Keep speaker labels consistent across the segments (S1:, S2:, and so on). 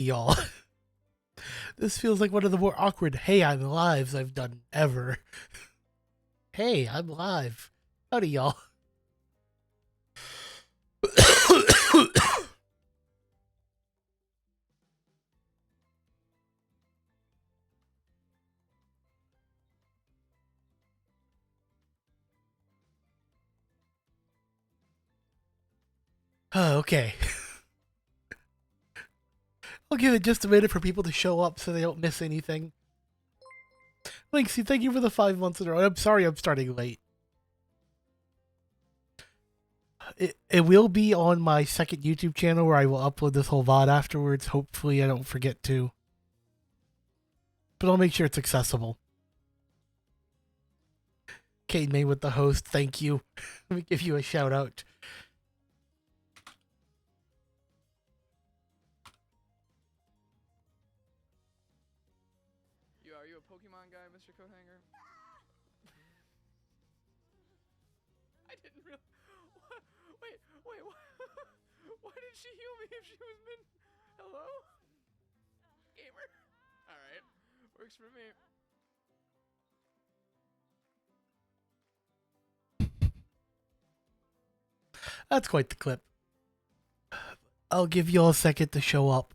S1: y'all. This feels like one of the more awkward "Hey, I'm lives" I've done ever. Hey, I'm live. Howdy, y'all. Okay. I'll give it just a minute for people to show up so they don't miss anything. Linksy, thank you for the 5 months in a row. I'm sorry I'm starting late. It will be on my second YouTube channel where I will upload this whole VOD afterwards. Hopefully I don't forget to. But I'll make sure it's accessible. Kate May with the host, thank you. Let me give you a shout out.
S2: Are you a Pokemon guy, Mr. Coathanger? I didn't really. What? Wait. What? Why did she heal me if she was been? Hello? Gamer? Alright. Works for me.
S1: That's quite the clip. I'll give you all a second to show up.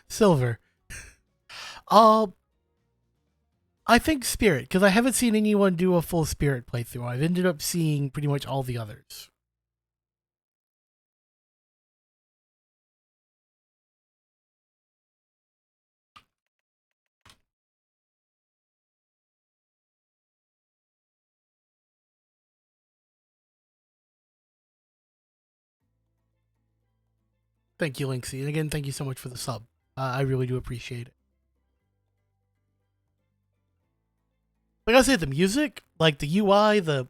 S1: Silver. I think Spirit, because I haven't seen anyone do a full Spirit playthrough. I've ended up seeing pretty much all the others. Thank you, Linksy. And again, thank you so much for the sub. I really do appreciate it. Like I said, the music, like the UI, the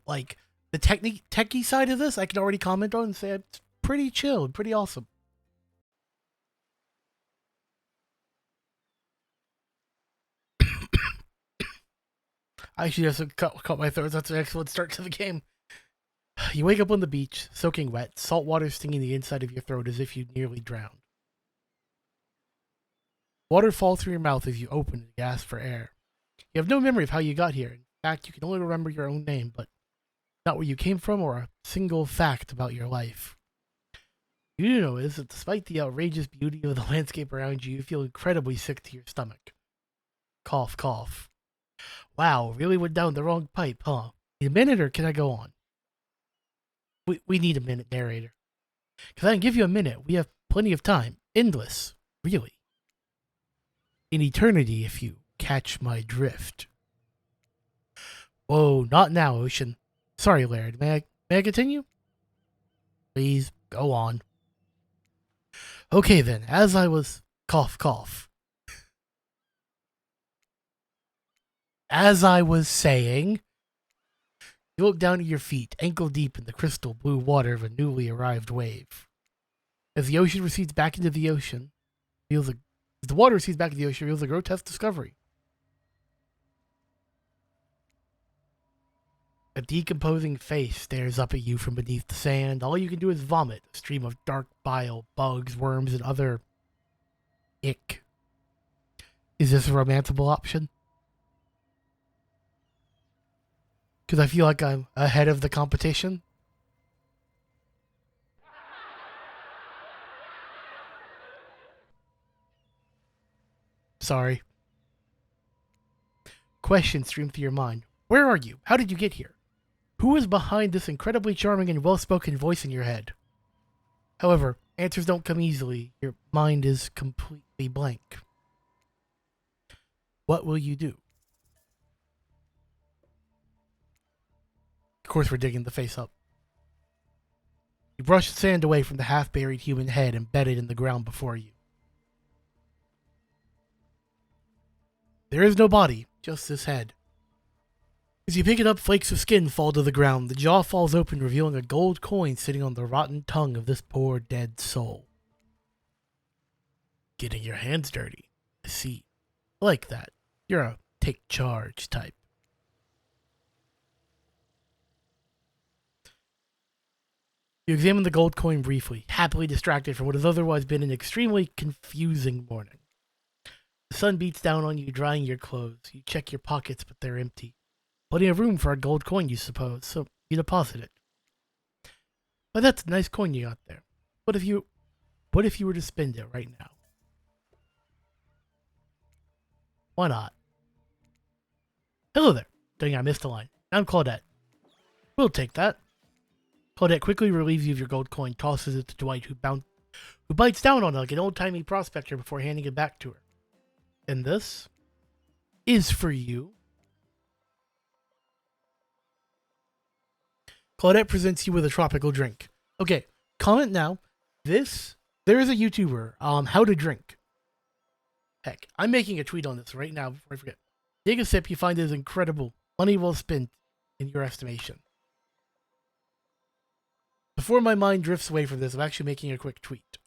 S1: techie side of this, I can already comment on and say it's pretty chill, pretty awesome. I actually just cut my throat. That's an excellent start to the game. You wake up on the beach, soaking wet, salt water stinging the inside of your throat as if you nearly drowned. Water falls through your mouth as you open and gasp for air. You have no memory of how you got here. In fact, you can only remember your own name, but not where you came from or a single fact about your life. You do know is that despite the outrageous beauty of the landscape around you, you feel incredibly sick to your stomach. Cough, cough. Wow, really went down the wrong pipe, huh? Need a minute or can I go on? We need a minute, narrator. Because I can give you a minute. We have plenty of time. Endless. Really. In eternity, if you catch my drift. Whoa, not now, Ocean. Sorry, Laird. May I continue? Please, go on. Okay then, as I was... Cough, cough. As I was saying... You look down at your feet, ankle deep in the crystal blue water of a newly arrived wave. As the ocean recedes back into the ocean, as the water recedes back into the ocean, reveals a grotesque discovery. A decomposing face stares up at you from beneath the sand. All you can do is vomit, a stream of dark bile, bugs, worms, and other ick. Is this a romanceable option? Because I feel like I'm ahead of the competition. Sorry. Questions stream through your mind. Where are you? How did you get here? Who is behind this incredibly charming and well-spoken voice in your head? However, answers don't come easily. Your mind is completely blank. What will you do? Of course, we're digging the face up. You brush the sand away from the half-buried human head embedded in the ground before you. There is no body, just this head. As you pick it up, flakes of skin fall to the ground. The jaw falls open, revealing a gold coin sitting on the rotten tongue of this poor dead soul. Getting your hands dirty. I see. I like that. You're a take charge type. You examine the gold coin briefly, happily distracted from what has otherwise been an extremely confusing morning. The sun beats down on you, drying your clothes. You check your pockets, but they're empty. Plenty of room for a gold coin, you suppose, so you deposit it. But that's a nice coin you got there. What if you were to spend it right now? Why not? Hello there. Dang, I missed a line. I'm Claudette. We'll take that. Claudette quickly relieves you of your gold coin, tosses it to Dwight, who bites down on it like an old-timey prospector before handing it back to her. And this is for you. Claudette presents you with a tropical drink. Okay, comment now. There is a YouTuber, How to Drink. Heck, I'm making a tweet on this right now before I forget. Take a sip, you find it is incredible. Money well spent in your estimation. Before my mind drifts away from this, I'm actually making a quick tweet.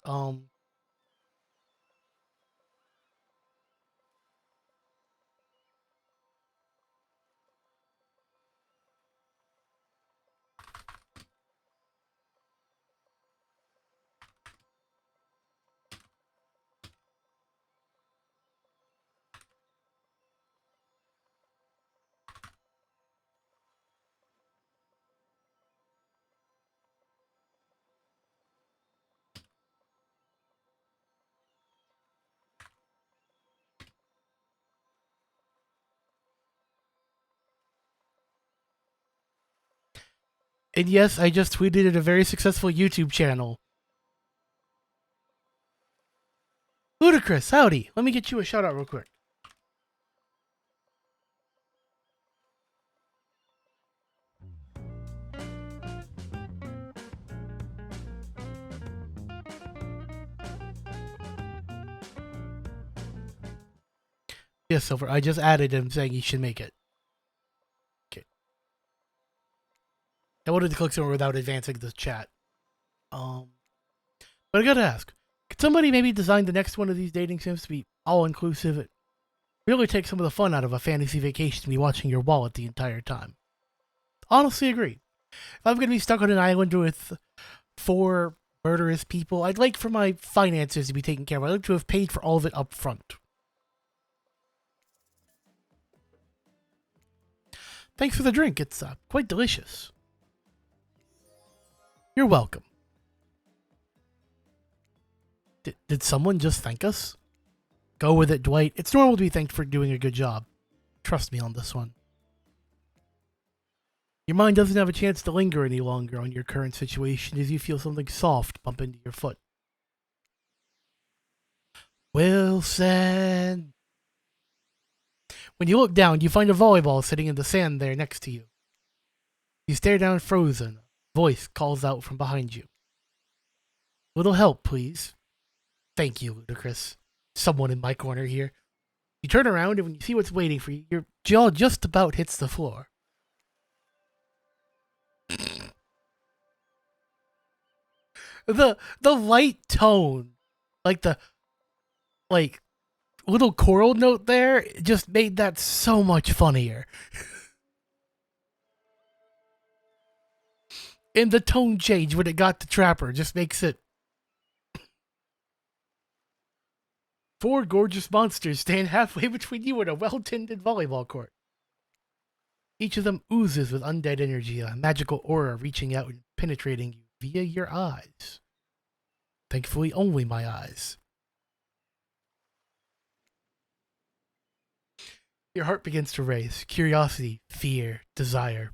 S1: And yes, I just tweeted at a very successful YouTube channel. Ludicrous, howdy. Let me get you a shout out real quick. Yes, Silver, I just added him saying he should make it. Okay. I wanted to click somewhere without advancing the chat. But I gotta ask, could somebody maybe design the next one of these dating sims to be all-inclusive? It really takes some of the fun out of a fantasy vacation to be watching your wallet the entire time. Honestly agree. If I'm gonna be stuck on an island with 4 murderous people, I'd like for my finances to be taken care of. I'd like to have paid for all of it up front. Thanks for the drink. It's quite delicious. You're welcome. Did someone just thank us? Go with it, Dwight. It's normal to be thanked for doing a good job. Trust me on this one. Your mind doesn't have a chance to linger any longer on your current situation as you feel something soft bump into your foot. Wilson! When you look down, you find a volleyball sitting in the sand there next to you. You stare down frozen. A voice calls out from behind you. Little help, please. Thank you, Ludicrous. Someone in my corner here. You turn around, and when you see what's waiting for you, your jaw just about hits the floor. The light tone, like the little choral note there, just made that so much funnier. And the tone change when it got to Trapper just makes it. 4 gorgeous monsters stand halfway between you and a well-tended volleyball court. Each of them oozes with undead energy, a magical aura reaching out and penetrating you via your eyes. Thankfully, only my eyes. Your heart begins to race. Curiosity, fear, desire.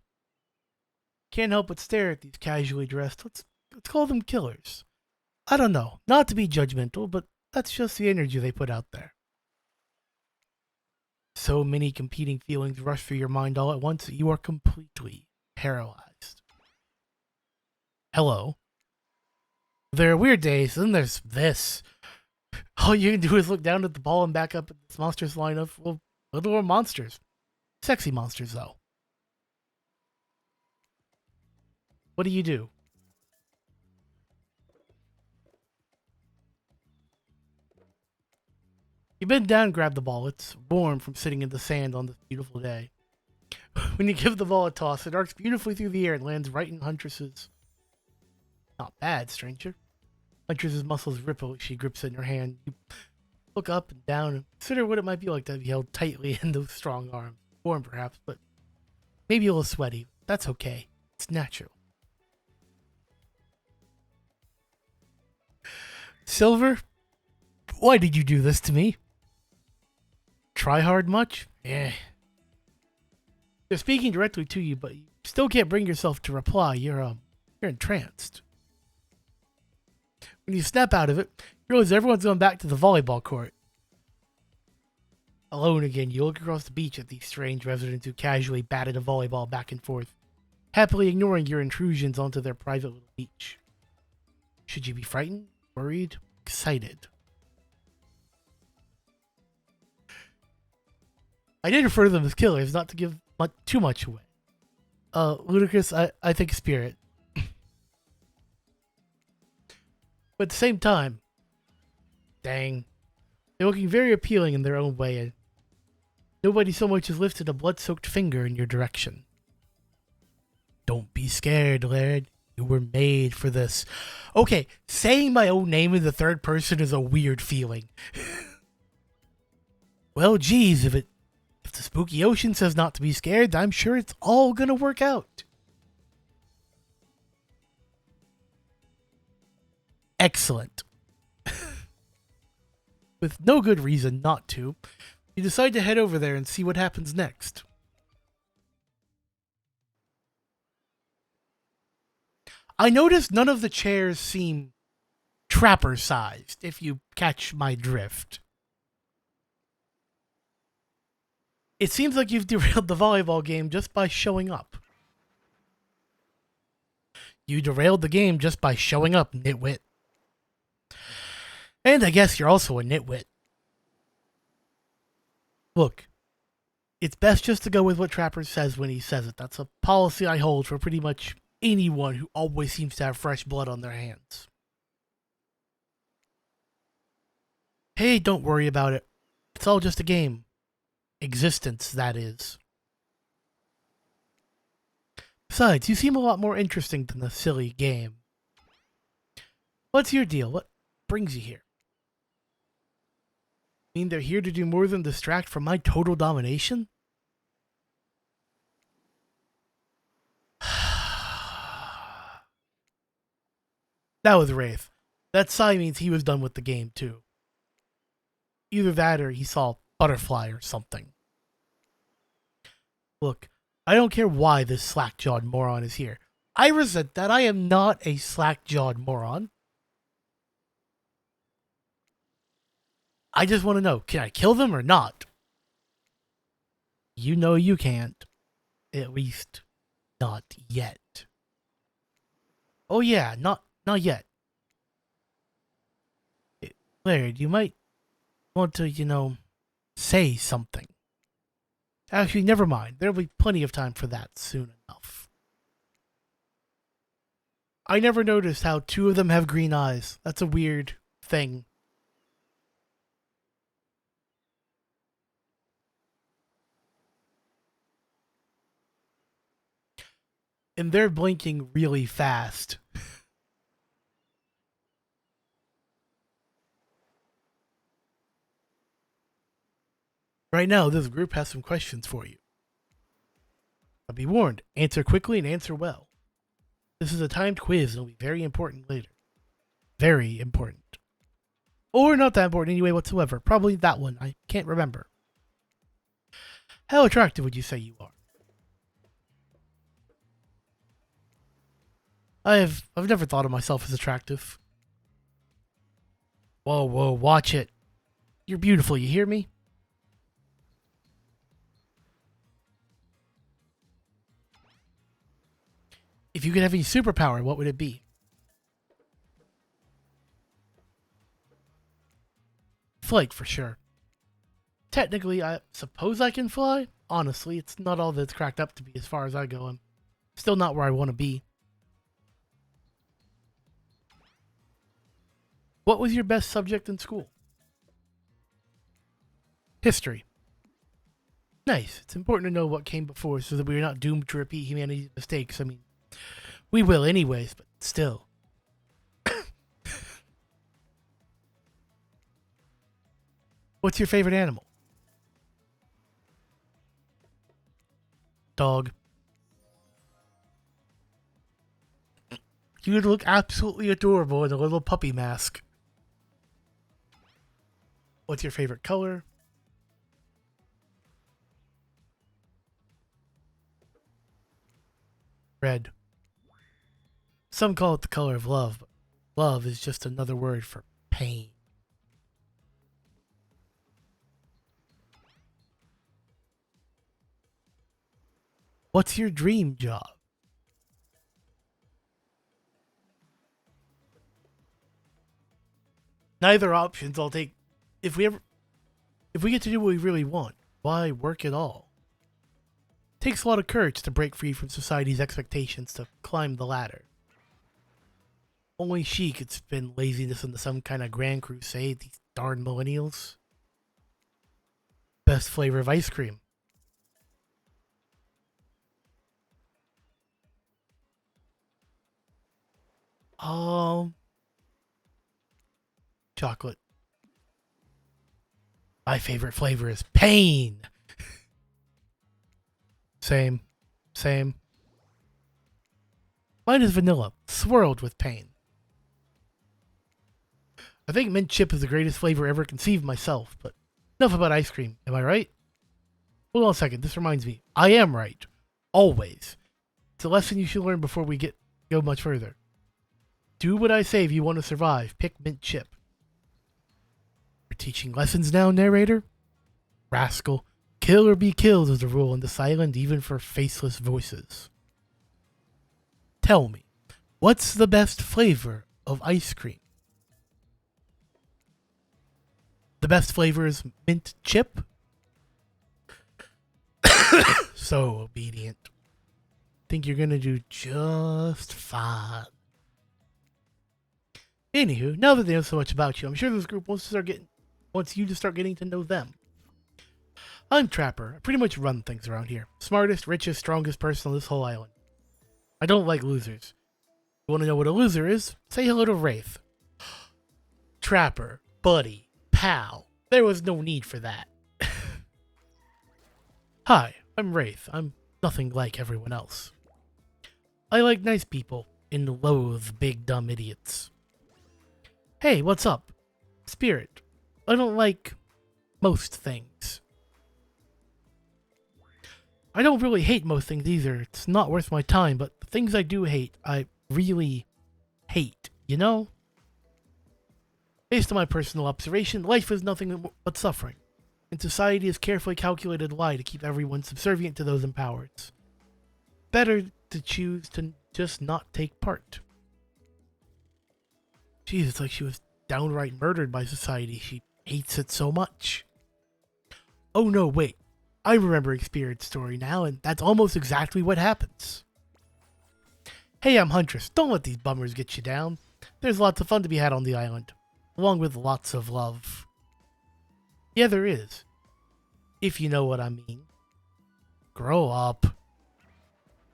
S1: Can't help but stare at these casually dressed, let's call them killers. I don't know, not to be judgmental, but that's just the energy they put out there. So many competing feelings rush through your mind all at once that you are completely paralyzed. Hello. There are weird days, and then there's this. All you can do is look down at the ball and back up at this monsters lineup. Well, little monsters. Sexy monsters, though. What do you do? You bend down, grab the ball. It's warm from sitting in the sand on this beautiful day. When you give the ball a toss, it arcs beautifully through the air and lands right in Huntress's. Not bad, stranger. Huntress's muscles ripple as she grips it in her hand. You look up and down and consider what it might be like to be held tightly in those strong arms. Warm, perhaps, but maybe a little sweaty. That's okay. It's natural. Silver, why did you do this to me? Try hard much? Eh. They're speaking directly to you, but you still can't bring yourself to reply. You're entranced. When you snap out of it, you realize everyone's going back to the volleyball court. Alone again, you look across the beach at these strange residents who casually batted a volleyball back and forth, happily ignoring your intrusions onto their private little beach. Should you be frightened, worried, excited? I did refer to them as killers, not to give too much away. Ludicrous, I think spirit. But at the same time, dang, they're looking very appealing in their own way, and nobody so much as lifted a blood-soaked finger in your direction. Don't be scared, Laird. You were made for this. Okay, saying my own name in the third person is a weird feeling. Well, geez, if the spooky ocean says not to be scared, I'm sure it's all gonna work out. Excellent. With no good reason not to, you decide to head over there and see what happens next. I noticed none of the chairs seem trapper-sized, if you catch my drift. It seems like you've derailed the volleyball game just by showing up. You derailed the game just by showing up, nitwit. And I guess you're also a nitwit. Look, it's best just to go with what Trapper says when he says it. That's a policy I hold for pretty much anyone who always seems to have fresh blood on their hands. Hey, don't worry about it. It's all just a game. Existence, that is. Besides, you seem a lot more interesting than the silly game. What's your deal? What brings you here? Mean they're here to do more than distract from my total domination? That was Wraith. That sigh means he was done with the game, too. Either that or he saw Butterfly or something. Look, I don't care why this slack-jawed moron is here. I resent that I am not a slack-jawed moron. I just want to know, can I kill them or not? You know you can't. At least, not yet. Oh yeah, not yet. Laird, you might want to, say something. Actually, never mind. There'll be plenty of time for that soon enough. I never noticed how two of them have green eyes. That's a weird thing. And they're blinking really fast. Right now, this group has some questions for you. But be warned, answer quickly and answer well. This is a timed quiz and will be very important later. Very important. Or not that important anyway whatsoever. Probably that one. I can't remember. How attractive would you say you are? I've never thought of myself as attractive. Whoa, watch it. You're beautiful, you hear me? If you could have any superpower, what would it be? Flight, for sure. Technically, I suppose I can fly. Honestly, it's not all that it's cracked up to be as far as I go. I'm still not where I want to be. What was your best subject in school? History. Nice. It's important to know what came before so that we are not doomed to repeat humanity's mistakes. I mean, we will anyways, but still. What's your favorite animal? Dog. You would look absolutely adorable in a little puppy mask. What's your favorite color? Red. Some call it the color of love, but love is just another word for pain. What's your dream job? Neither options I'll take. If we get to do what we really want, why work at all? It takes a lot of courage to break free from society's expectations to climb the ladder. Only she could spin laziness into some kind of grand crusade, these darn millennials. Best flavor of ice cream. Chocolate. My favorite flavor is pain. Same. Mine is vanilla, swirled with pain. I think mint chip is the greatest flavor ever conceived myself, but enough about ice cream, am I right? Hold on a second, this reminds me. I am right. Always. It's a lesson you should learn before we go much further. Do what I say if you want to survive. Pick mint chip. You're teaching lessons now, narrator? Rascal. Kill or be killed is the rule on this island, even for faceless voices. Tell me, what's the best flavor of ice cream? The best flavor is mint chip? So obedient. Think you're gonna do just fine. Anywho, now that they know so much about you, I'm sure this group wants you to start getting to know them. I'm Trapper. I pretty much run things around here. Smartest, richest, strongest person on this whole island. I don't like losers. You want to know what a loser is? Say hello to Wraith. Trapper, buddy, pal. There was no need for that. Hi, I'm Wraith. I'm nothing like everyone else. I like nice people and loathe big dumb idiots. Hey, what's up? Spirit. I don't like most things. I don't really hate most things either. It's not worth my time, but the things I do hate, I really hate, you know? Based on my personal observation, life is nothing but suffering, and society is carefully calculated lie to keep everyone subservient to those in power. It's better to choose to just not take part. Jeez, it's like she was downright murdered by society. She hates it so much. Oh no, wait. I remember Spirit's story now, and that's almost exactly what happens. Hey, I'm Huntress. Don't let these bummers get you down. There's lots of fun to be had on the island, along with lots of love. Yeah, there is. If you know what I mean. Grow up.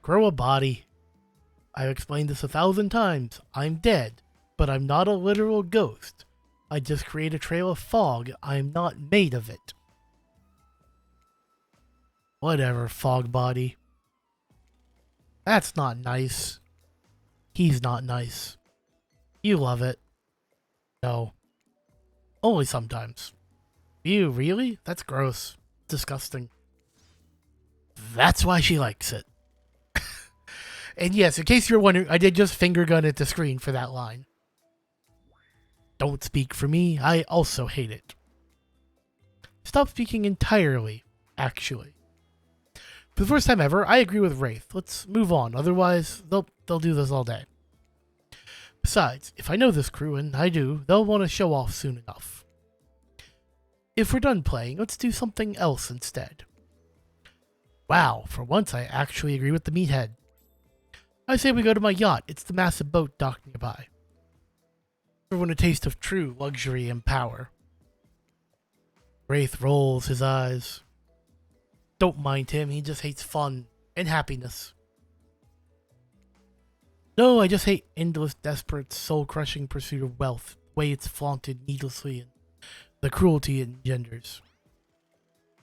S1: Grow a body. I've explained this 1,000 times. I'm dead, but I'm not a literal ghost. I just create a trail of fog. I'm not made of it. Whatever, fog body. That's not nice. He's not nice. You love it. No. Only sometimes. You really? That's gross. Disgusting. That's why she likes it. And yes, in case you're wondering, I did just finger gun at the screen for that line. Don't speak for me. I also hate it. Stop speaking entirely, actually. For the first time ever, I agree with Wraith. Let's move on. Otherwise, they'll do this all day. Besides, if I know this crew, and I do, they'll want to show off soon enough. If we're done playing, let's do something else instead. Wow, for once I actually agree with the meathead. I say we go to my yacht. It's the massive boat docked nearby. Everyone a taste of true luxury and power. Wraith rolls his eyes. Don't mind him, he just hates fun and happiness. No, I just hate endless, desperate, soul-crushing pursuit of wealth, the way it's flaunted needlessly and the cruelty it engenders.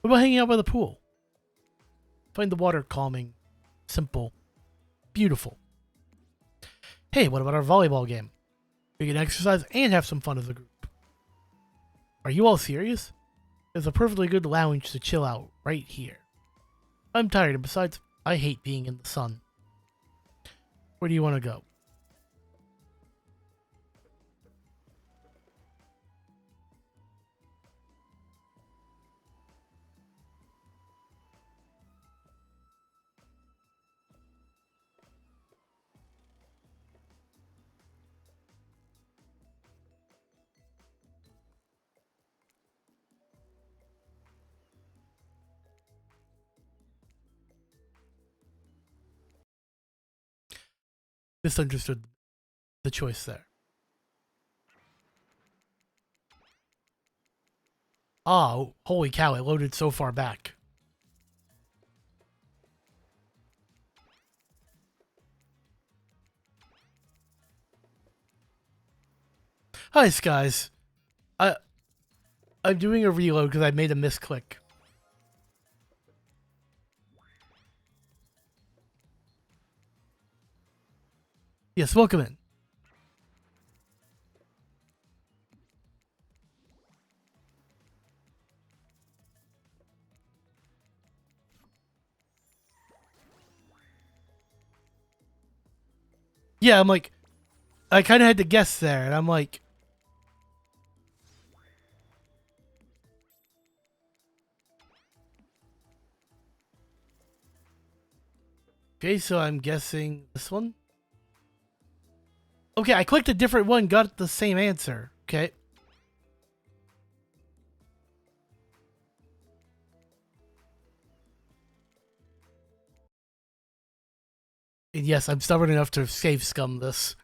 S1: What about hanging out by the pool? Find the water calming, simple, beautiful. Hey, what about our volleyball game? We can exercise and have some fun as a group. Are you all serious? There's a perfectly good lounge to chill out right here. I'm tired, and besides, I hate being in the sun. Where do you want to go? Misunderstood the choice there. Oh, holy cow, it loaded so far back. Hi, Skies. I'm doing a reload because I made a misclick. Yes, welcome in. Yeah, I'm like, I kind of had to guess there, and I'm like, okay, so I'm guessing this one. Okay, I clicked a different one, got the same answer. Okay. And yes, I'm stubborn enough to save scum this.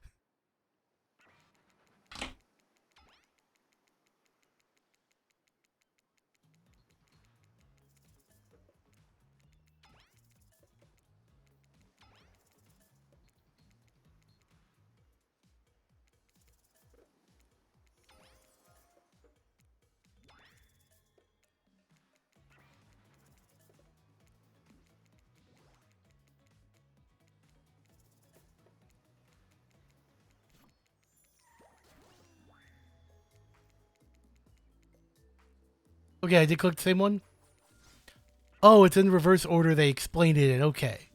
S1: Okay, I did click the same one. Oh, it's in reverse order. They explained it. Okay.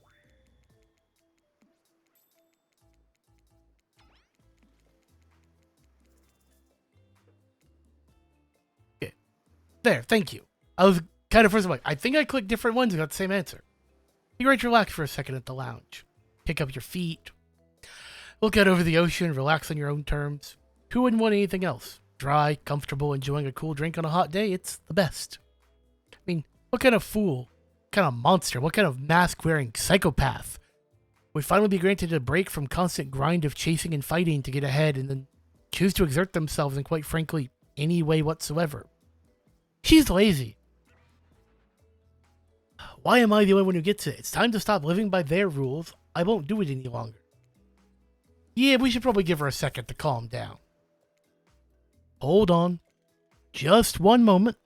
S1: Okay. There. Thank you. I was kind of first like, I think I clicked different ones and got the same answer. You right, relax for a second at the lounge. Kick up your feet. Look out over the ocean. Relax on your own terms. Who wouldn't want anything else? Dry, comfortable, enjoying a cool drink on a hot day. It's the best. I mean, what kind of fool? What kind of monster? What kind of mask-wearing psychopath would finally be granted a break from constant grind of chasing and fighting to get ahead and then choose to exert themselves in, quite frankly, any way whatsoever? She's lazy. Why am I the only one who gets it? It's time to stop living by their rules. I won't do it any longer. Yeah, we should probably give her a second to calm down. Hold on. Just one moment.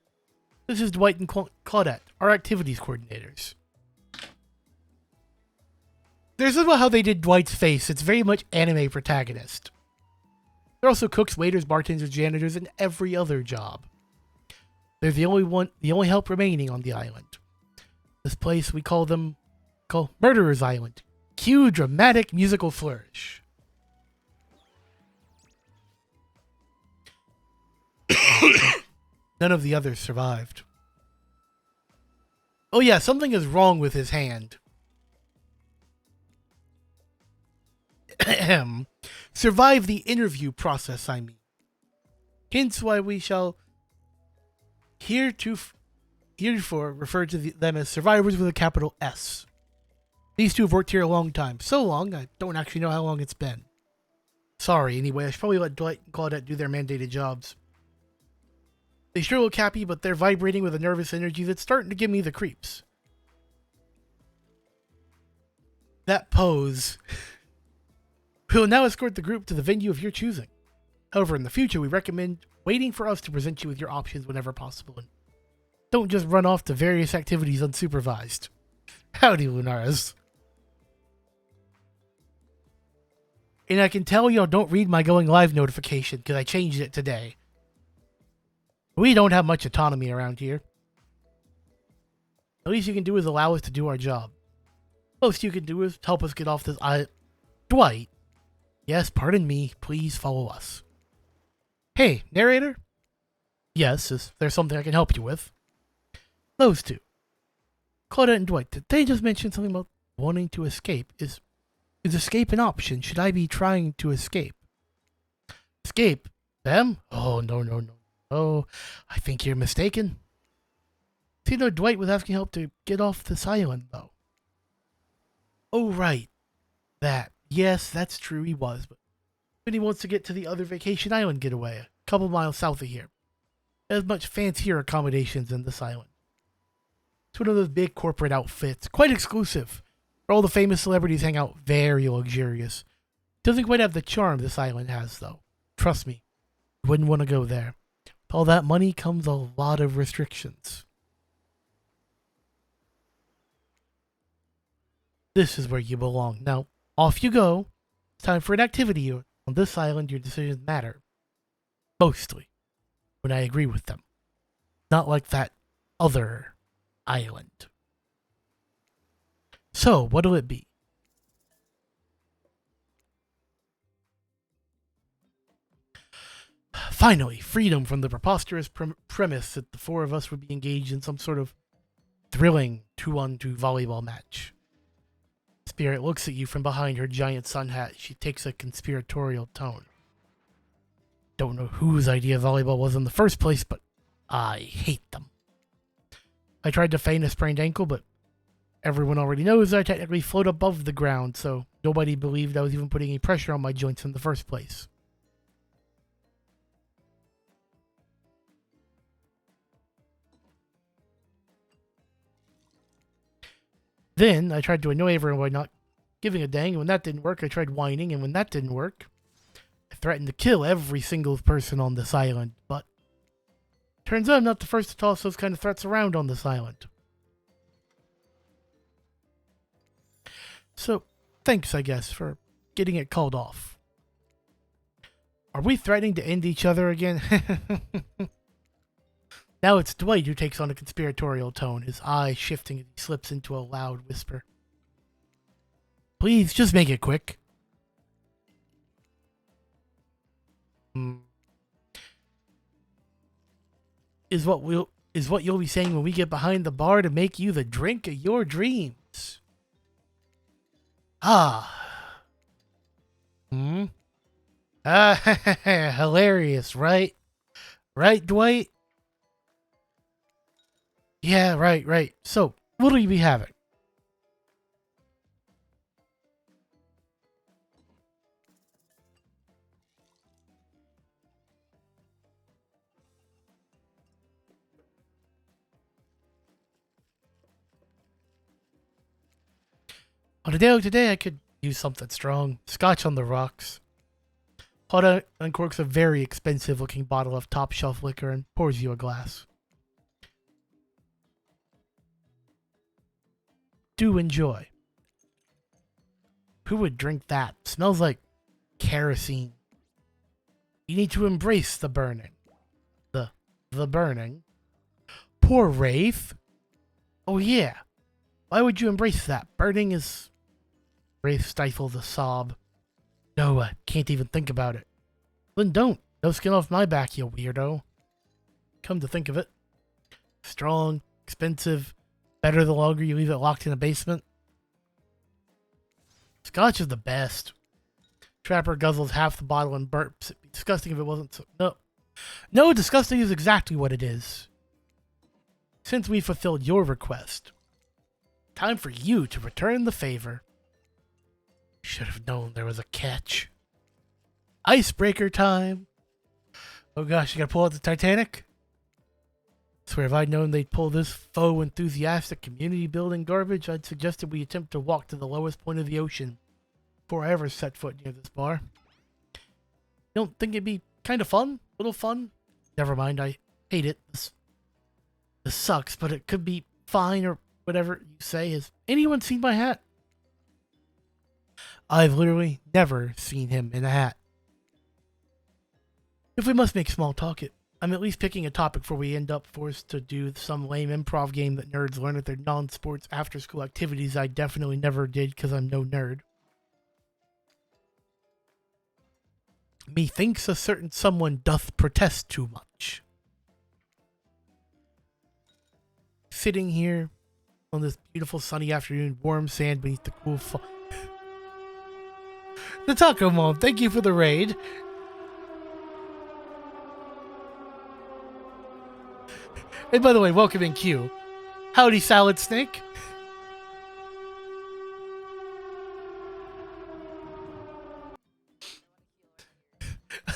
S1: This is Dwight and Claudette, our activities coordinators. There's about how they did Dwight's face. It's very much anime protagonist. They're also cooks, waiters, bartenders, janitors, and every other job. They're the only help remaining on the island. This place we call Murderer's Island. Cue dramatic musical flourish. None of the others survived. Oh yeah, something is wrong with his hand. Survive the interview process, I mean. Hence why we shall heretofore refer to them as survivors with a capital S. These two have worked here a long time. So long, I don't actually know how long it's been. Sorry, anyway, I should probably let Dwight and Claudette do their mandated jobs. They sure look happy, but they're vibrating with a nervous energy that's starting to give me the creeps. That pose. We will now escort the group to the venue of your choosing. However, in the future, we recommend waiting for us to present you with your options whenever possible. And don't just run off to various activities unsupervised. Howdy, Lunaris. And I can tell y'all don't read my going live notification because I changed it today. We don't have much autonomy around here. The least you can do is allow us to do our job. Most you can do is help us get off this island. Dwight. Yes, pardon me. Please follow us. Hey, narrator? Yes, is there something I can help you with? Those two. Claudette and Dwight, did they just mention something about wanting to escape? Is escape an option? Should I be trying to escape? Escape? Them? Oh, no. Oh, I think you're mistaken. See, no, Dwight was asking help to get off this island, though. Oh, right. That. Yes, that's true, he was, but he wants to get to the other vacation island getaway, a couple miles south of here. There's much fancier accommodations in this island. It's one of those big corporate outfits, quite exclusive, where all the famous celebrities hang out, very luxurious. Doesn't quite have the charm this island has, though. Trust me, you wouldn't want to go there. With all that money comes a lot of restrictions. This is where you belong. Now, off you go. It's time for an activity. On this island, your decisions matter. Mostly. When I agree with them. Not like that other island. So, what'll it be? Finally, freedom from the preposterous premise that the four of us would be engaged in some sort of thrilling 2-on-2 volleyball match. Spirit looks at you from behind her giant sun hat. She takes a conspiratorial tone. Don't know whose idea volleyball was in the first place, but I hate them. I tried to feign a sprained ankle, but everyone already knows I technically float above the ground, so nobody believed I was even putting any pressure on my joints in the first place. Then, I tried to annoy everyone by not giving a dang, and when that didn't work, I tried whining, and when that didn't work, I threatened to kill every single person on this island, but turns out I'm not the first to toss those kind of threats around on this island. So, thanks, I guess, for getting it called off. Are we threatening to end each other again? Now it's Dwight who takes on a conspiratorial tone, his eyes shifting as he slips into a loud whisper. Please, just make it quick. Is what you'll be saying when we get behind the bar to make you the drink of your dreams. Ah. Hilarious, right? Right, Dwight? Yeah, right. So, what'll you be having? On a day like today, I could use something strong. Scotch on the rocks. Hoda uncorks a very expensive-looking bottle of top-shelf liquor and pours you a glass. Do enjoy. Who would drink that? Smells like kerosene. You need to embrace the burning. The burning. Poor Wraith. Oh yeah. Why would you embrace that? Burning is... Wraith stifles a sob. No, I can't even think about it. Then don't. No skin off my back, you weirdo. Come to think of it. Strong, expensive, better the longer you leave it locked in a basement. Scotch is the best. Trapper guzzles half the bottle and burps. It'd be disgusting if it wasn't so... No, disgusting is exactly what it is. Since we fulfilled your request, time for you to return the favor. Should have known there was a catch. Icebreaker time. Oh gosh, you gotta pull out the Titanic? Swear, if I'd known they'd pull this faux enthusiastic community building garbage, I'd suggested we attempt to walk to the lowest point of the ocean before I ever set foot near this bar. You don't think it'd be kind of fun? A little fun? Never mind, I hate it. This sucks, but it could be fine or whatever you say. Has anyone seen my hat? I've literally never seen him in a hat. If we must make small talk, I'm at least picking a topic before we end up forced to do some lame improv game that nerds learn at their non-sports after-school activities I definitely never did because I'm no nerd. Methinks a certain someone doth protest too much. Sitting here on this beautiful sunny afternoon, warm sand beneath the cool The Taco Mom, thank you for the raid. And by the way, welcome in Q. Howdy, Salad Snake.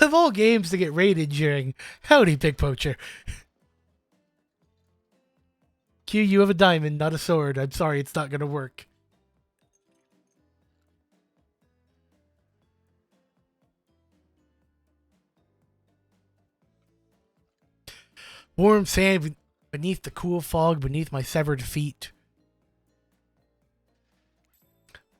S1: Of all games to get raided during, howdy, Pig Poacher. Q, you have a diamond, not a sword. I'm sorry, it's not gonna work. Warm sand beneath the cool fog beneath my severed feet.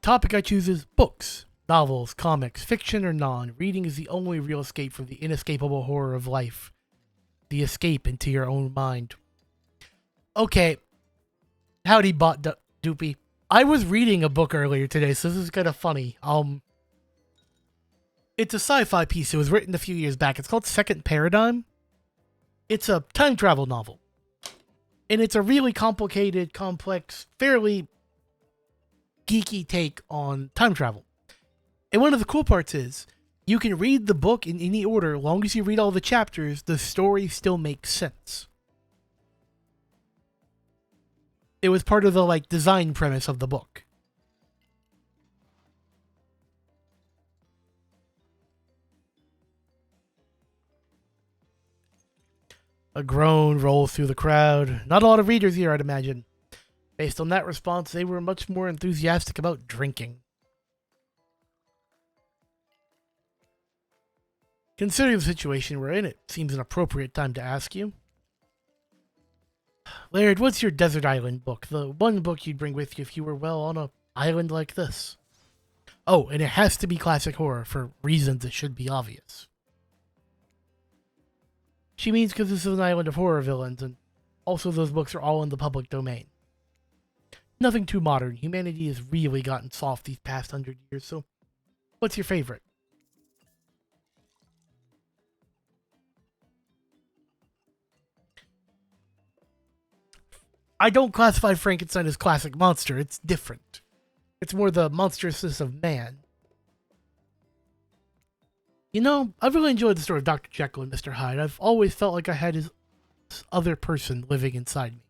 S1: Topic I choose is books, novels, comics, fiction or non. Reading is the only real escape from the inescapable horror of life. The escape into your own mind. Okay. Howdy, bot doopy. I was reading a book earlier today, so this is kind of funny. It's a sci-fi piece. It was written a few years back. It's called Second Paradigm. It's a time travel novel. And it's a really complicated, complex, fairly geeky take on time travel. And one of the cool parts is, you can read the book in any order. As long as you read all the chapters, the story still makes sense. It was part of the, design premise of the book. A groan rolls through the crowd. Not a lot of readers here, I'd imagine. Based on that response, they were much more enthusiastic about drinking. Considering the situation we're in, it seems an appropriate time to ask you. Laird, what's your desert island book? The one book you'd bring with you if you were, on an island like this. Oh, and it has to be classic horror for reasons that should be obvious. She means because this is an island of horror villains, and also those books are all in the public domain. Nothing too modern. Humanity has really gotten soft these past 100 years, so what's your favorite? I don't classify Frankenstein as classic monster. It's different. It's more the monstrousness of man. You know, I've really enjoyed the story of Dr. Jekyll and Mr. Hyde. I've always felt like I had this other person living inside me.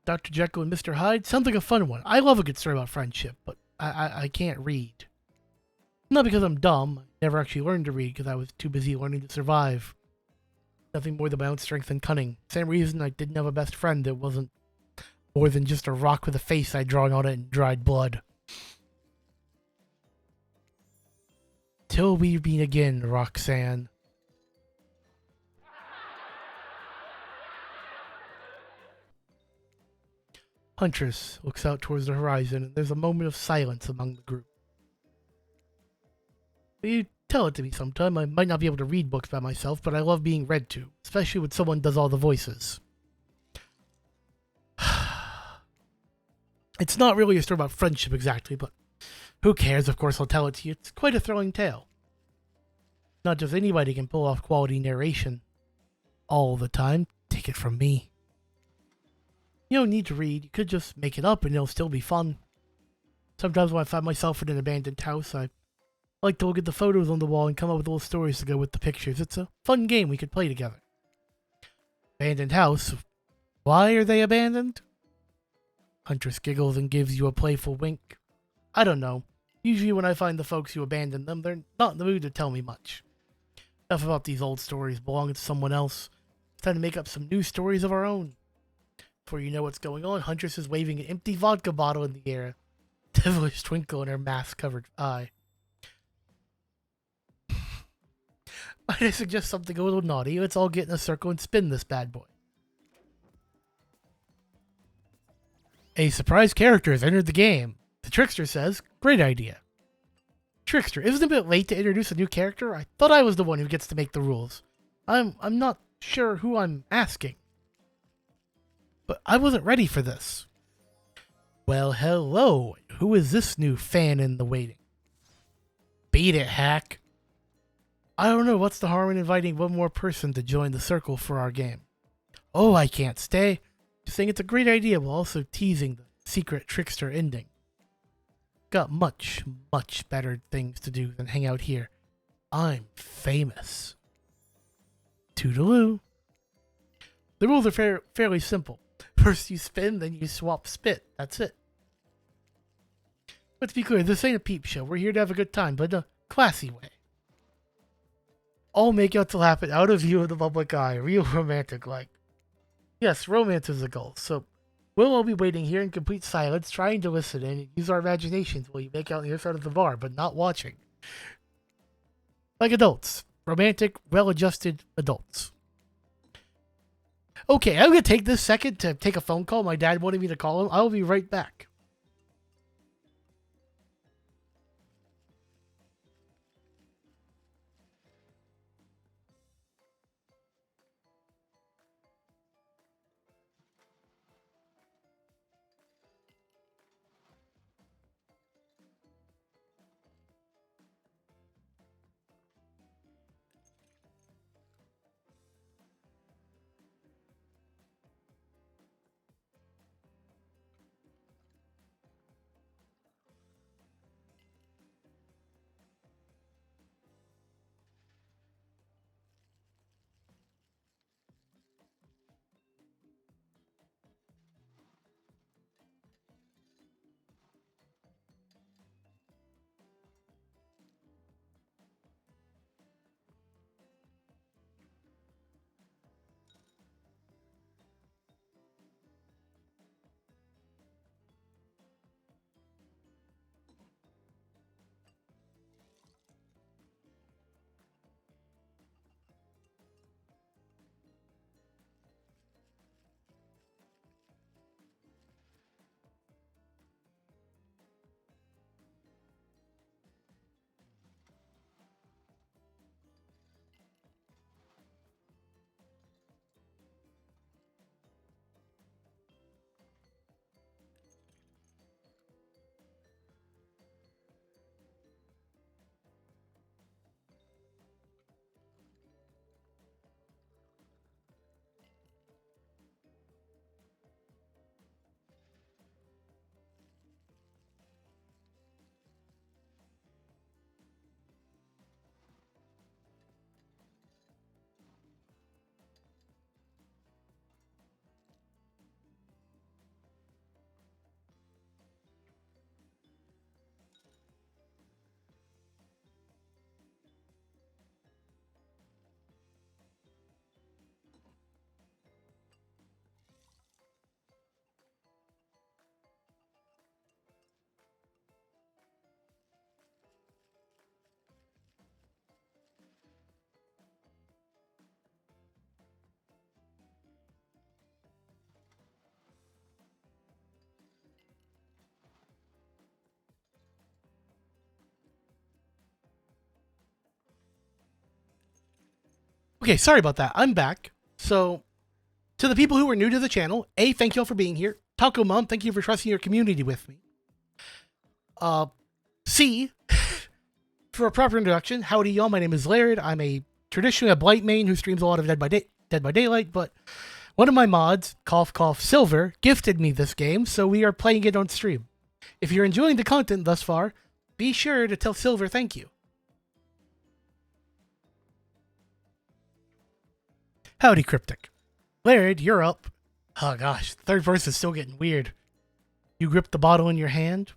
S1: Dr. Jekyll and Mr. Hyde sounds like a fun one. I love a good story about friendship, but I can't read. Not because I'm dumb. I never actually learned to read because I was too busy learning to survive. Nothing more than my own strength and cunning. Same reason I didn't have a best friend that wasn't more than just a rock with a face I'd drawn on it in dried blood. Till we meet again, Roxanne. Huntress looks out towards the horizon, and there's a moment of silence among the group. You tell it to me sometime. I might not be able to read books by myself, but I love being read to, especially when someone does all the voices. It's not really a story about friendship exactly, but who cares? Of course, I'll tell it to you. It's quite a thrilling tale. Not just anybody can pull off quality narration all the time. Take it from me. You don't need to read. You could just make it up and it'll still be fun. Sometimes when I find myself in an abandoned house, I like to look at the photos on the wall and come up with little stories to go with the pictures. It's a fun game we could play together. Abandoned house. Why are they abandoned? Huntress giggles and gives you a playful wink. I don't know. Usually when I find the folks who abandon them, they're not in the mood to tell me much. Enough about these old stories belonging to someone else. It's time to make up some new stories of our own. Before you know what's going on, Huntress is waving an empty vodka bottle in the air. Devilish twinkle in her mask-covered eye. Might I suggest something a little naughty? Let's all get in a circle and spin this bad boy. A surprise character has entered the game. The Trickster says, great idea. Trickster, isn't it a bit late to introduce a new character? I thought I was the one who gets to make the rules. I'm not sure who I'm asking. But I wasn't ready for this. Well, hello. Who is this new fan in the waiting? Beat it, hack. I don't know what's the harm in inviting one more person to join the circle for our game. Oh, I can't stay. Just saying it's a great idea while also teasing the secret Trickster ending. Got much, much better things to do than hang out here. I'm famous. Toodaloo. The rules are fairly simple. First you spin, then you swap spit. That's it. Let's be clear, this ain't a peep show. We're here to have a good time, but in a classy way. All make out to happen out of view of the public eye. Real romantic like. Yes, romance is the goal. So we'll all be waiting here in complete silence, trying to listen in and use our imaginations while you make out on the other side of the bar, but not watching. Like adults. Romantic, well-adjusted adults. Okay, I'm going to take this second to take a phone call. My dad wanted me to call him. I'll be right back. Okay, sorry about that. I'm back. So, to the people who are new to the channel, A, thank you all for being here. Taco Mom, thank you for trusting your community with me. C, for a proper introduction, howdy y'all, my name is Laird. I'm traditionally a Blight main who streams a lot of Dead by Daylight, but one of my mods, Cough Cough Silver, gifted me this game, so we are playing it on stream. If you're enjoying the content thus far, be sure to tell Silver thank you. Howdy, Cryptic. Laird, you're up. Oh gosh, third person's still getting weird. You grip the bottle in your hand,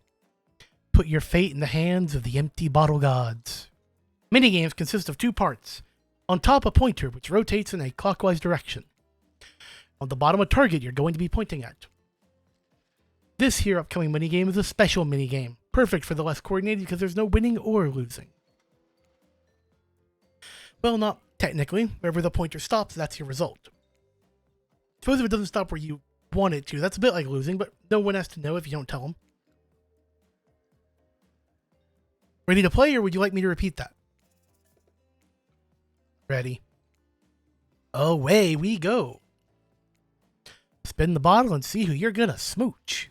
S1: put your fate in the hands of the empty bottle gods. Minigames consist of 2 parts. On top, a pointer, which rotates in a clockwise direction. On the bottom, a target you're going to be pointing at. This here upcoming minigame is a special minigame, perfect for the less coordinated because there's no winning or losing. Well, not technically. Wherever the pointer stops, that's your result. Suppose if it doesn't stop where you want it to, that's a bit like losing, but no one has to know if you don't tell them. Ready to play, or would you like me to repeat that? Ready. Away we go. Spin the bottle and see who you're gonna smooch.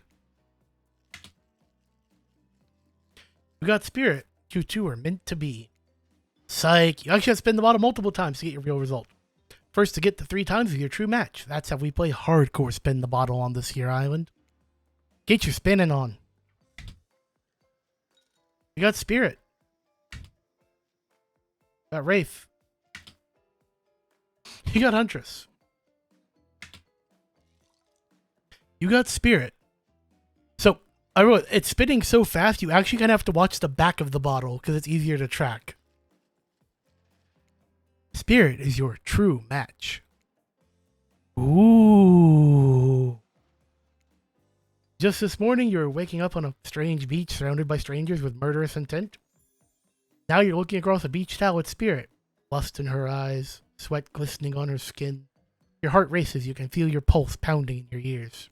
S1: We got Spirit. You two are meant to be. Psych. You actually have to spin the bottle multiple times to get your real result. First to get to 3 times is your true match. That's how we play hardcore spin the bottle on this here island. Get your spinning on. You got Spirit. Got Wraith. You got Huntress. You got Spirit. So, I wrote, it's spinning so fast, you actually kind of have to watch the back of the bottle because it's easier to track. Spirit is your true match. Ooh. Just this morning, you were waking up on a strange beach surrounded by strangers with murderous intent. Now you're looking across a beach towel with Spirit. Lust in her eyes, sweat glistening on her skin. Your heart races, you can feel your pulse pounding in your ears.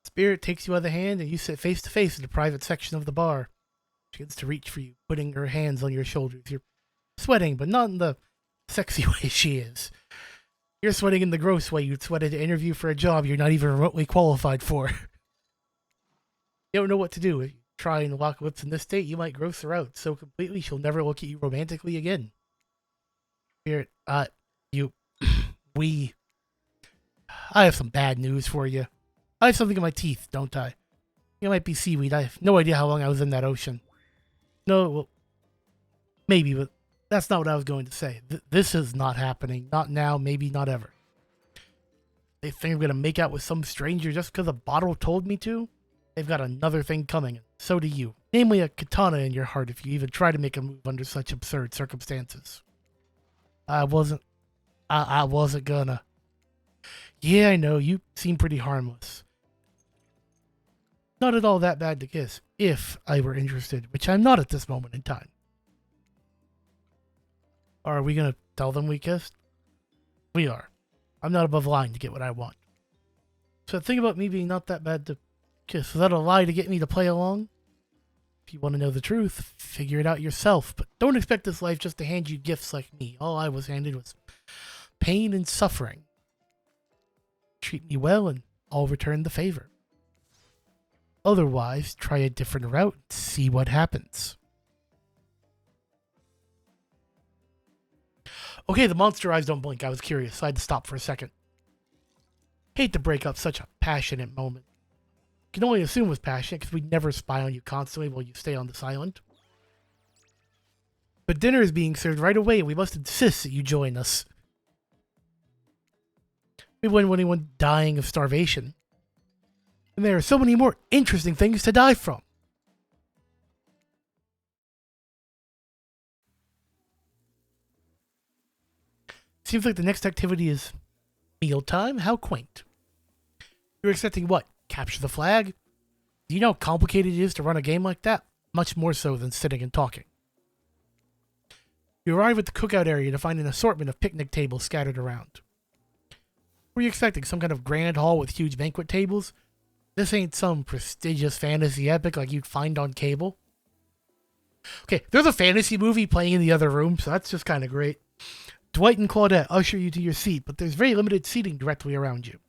S1: Spirit takes you by the hand and you sit face to face in the private section of the bar. She begins to reach for you, putting her hands on your shoulders. You're sweating, but not in the sexy way she is. You're sweating in the gross way you'd sweat at an interview for a job you're not even remotely qualified for. You don't know what to do. If you try and lock lips in this state, you might gross her out so completely she'll never look at you romantically again. Spirit, I have some bad news for you. I have something in my teeth, don't I? It might be seaweed. I have no idea how long I was in that ocean. No, well, maybe, but that's not what I was going to say. This is not happening. Not now, maybe not ever. They think I'm going to make out with some stranger just because a bottle told me to? They've got another thing coming, and so do you. Namely, a katana in your heart if you even try to make a move under such absurd circumstances. I wasn't gonna. Yeah, I know, you seem pretty harmless. Not at all that bad to kiss, if I were interested, which I'm not at this moment in time. Are we gonna tell them we kissed? We are. I'm not above lying to get what I want. So think about me being not that bad to kiss. Was that a lie to get me to play along? If you want to know the truth, figure it out yourself. But don't expect this life just to hand you gifts like me. All I was handed was pain and suffering. Treat me well and I'll return the favor. Otherwise, try a different route and see what happens. Okay, the monster eyes don't blink. I was curious, so I had to stop for a second. Hate to break up such a passionate moment. Can only assume it was passionate because we'd never spy on you constantly while you stay on this island. But dinner is being served right away and we must insist that you join us. We wouldn't want anyone dying of starvation. And there are so many more interesting things to die from. Seems like the next activity is mealtime? How quaint. You're expecting what? Capture the flag? Do you know how complicated it is to run a game like that? Much more so than sitting and talking. You arrive at the cookout area to find an assortment of picnic tables scattered around. Were you expecting some kind of grand hall with huge banquet tables? This ain't some prestigious fantasy epic like you'd find on cable. Okay, there's a fantasy movie playing in the other room, so that's just kind of great. Dwight and Claudette usher you to your seat, but there's very limited seating directly around you.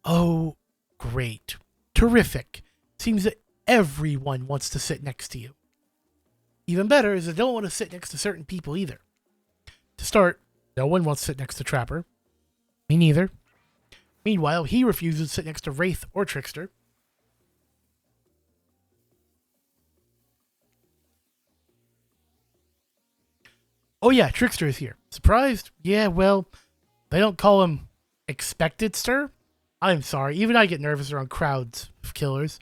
S1: Oh, great. Terrific. Seems that everyone wants to sit next to you. Even better is they don't want to sit next to certain people either. To start, no one wants to sit next to Trapper. Me neither. Meanwhile, he refuses to sit next to Wraith or Trickster. Oh yeah, Trickster is here. Surprised? Yeah, well, they don't call him Expected Stir. I'm sorry, even I get nervous around crowds enough killers,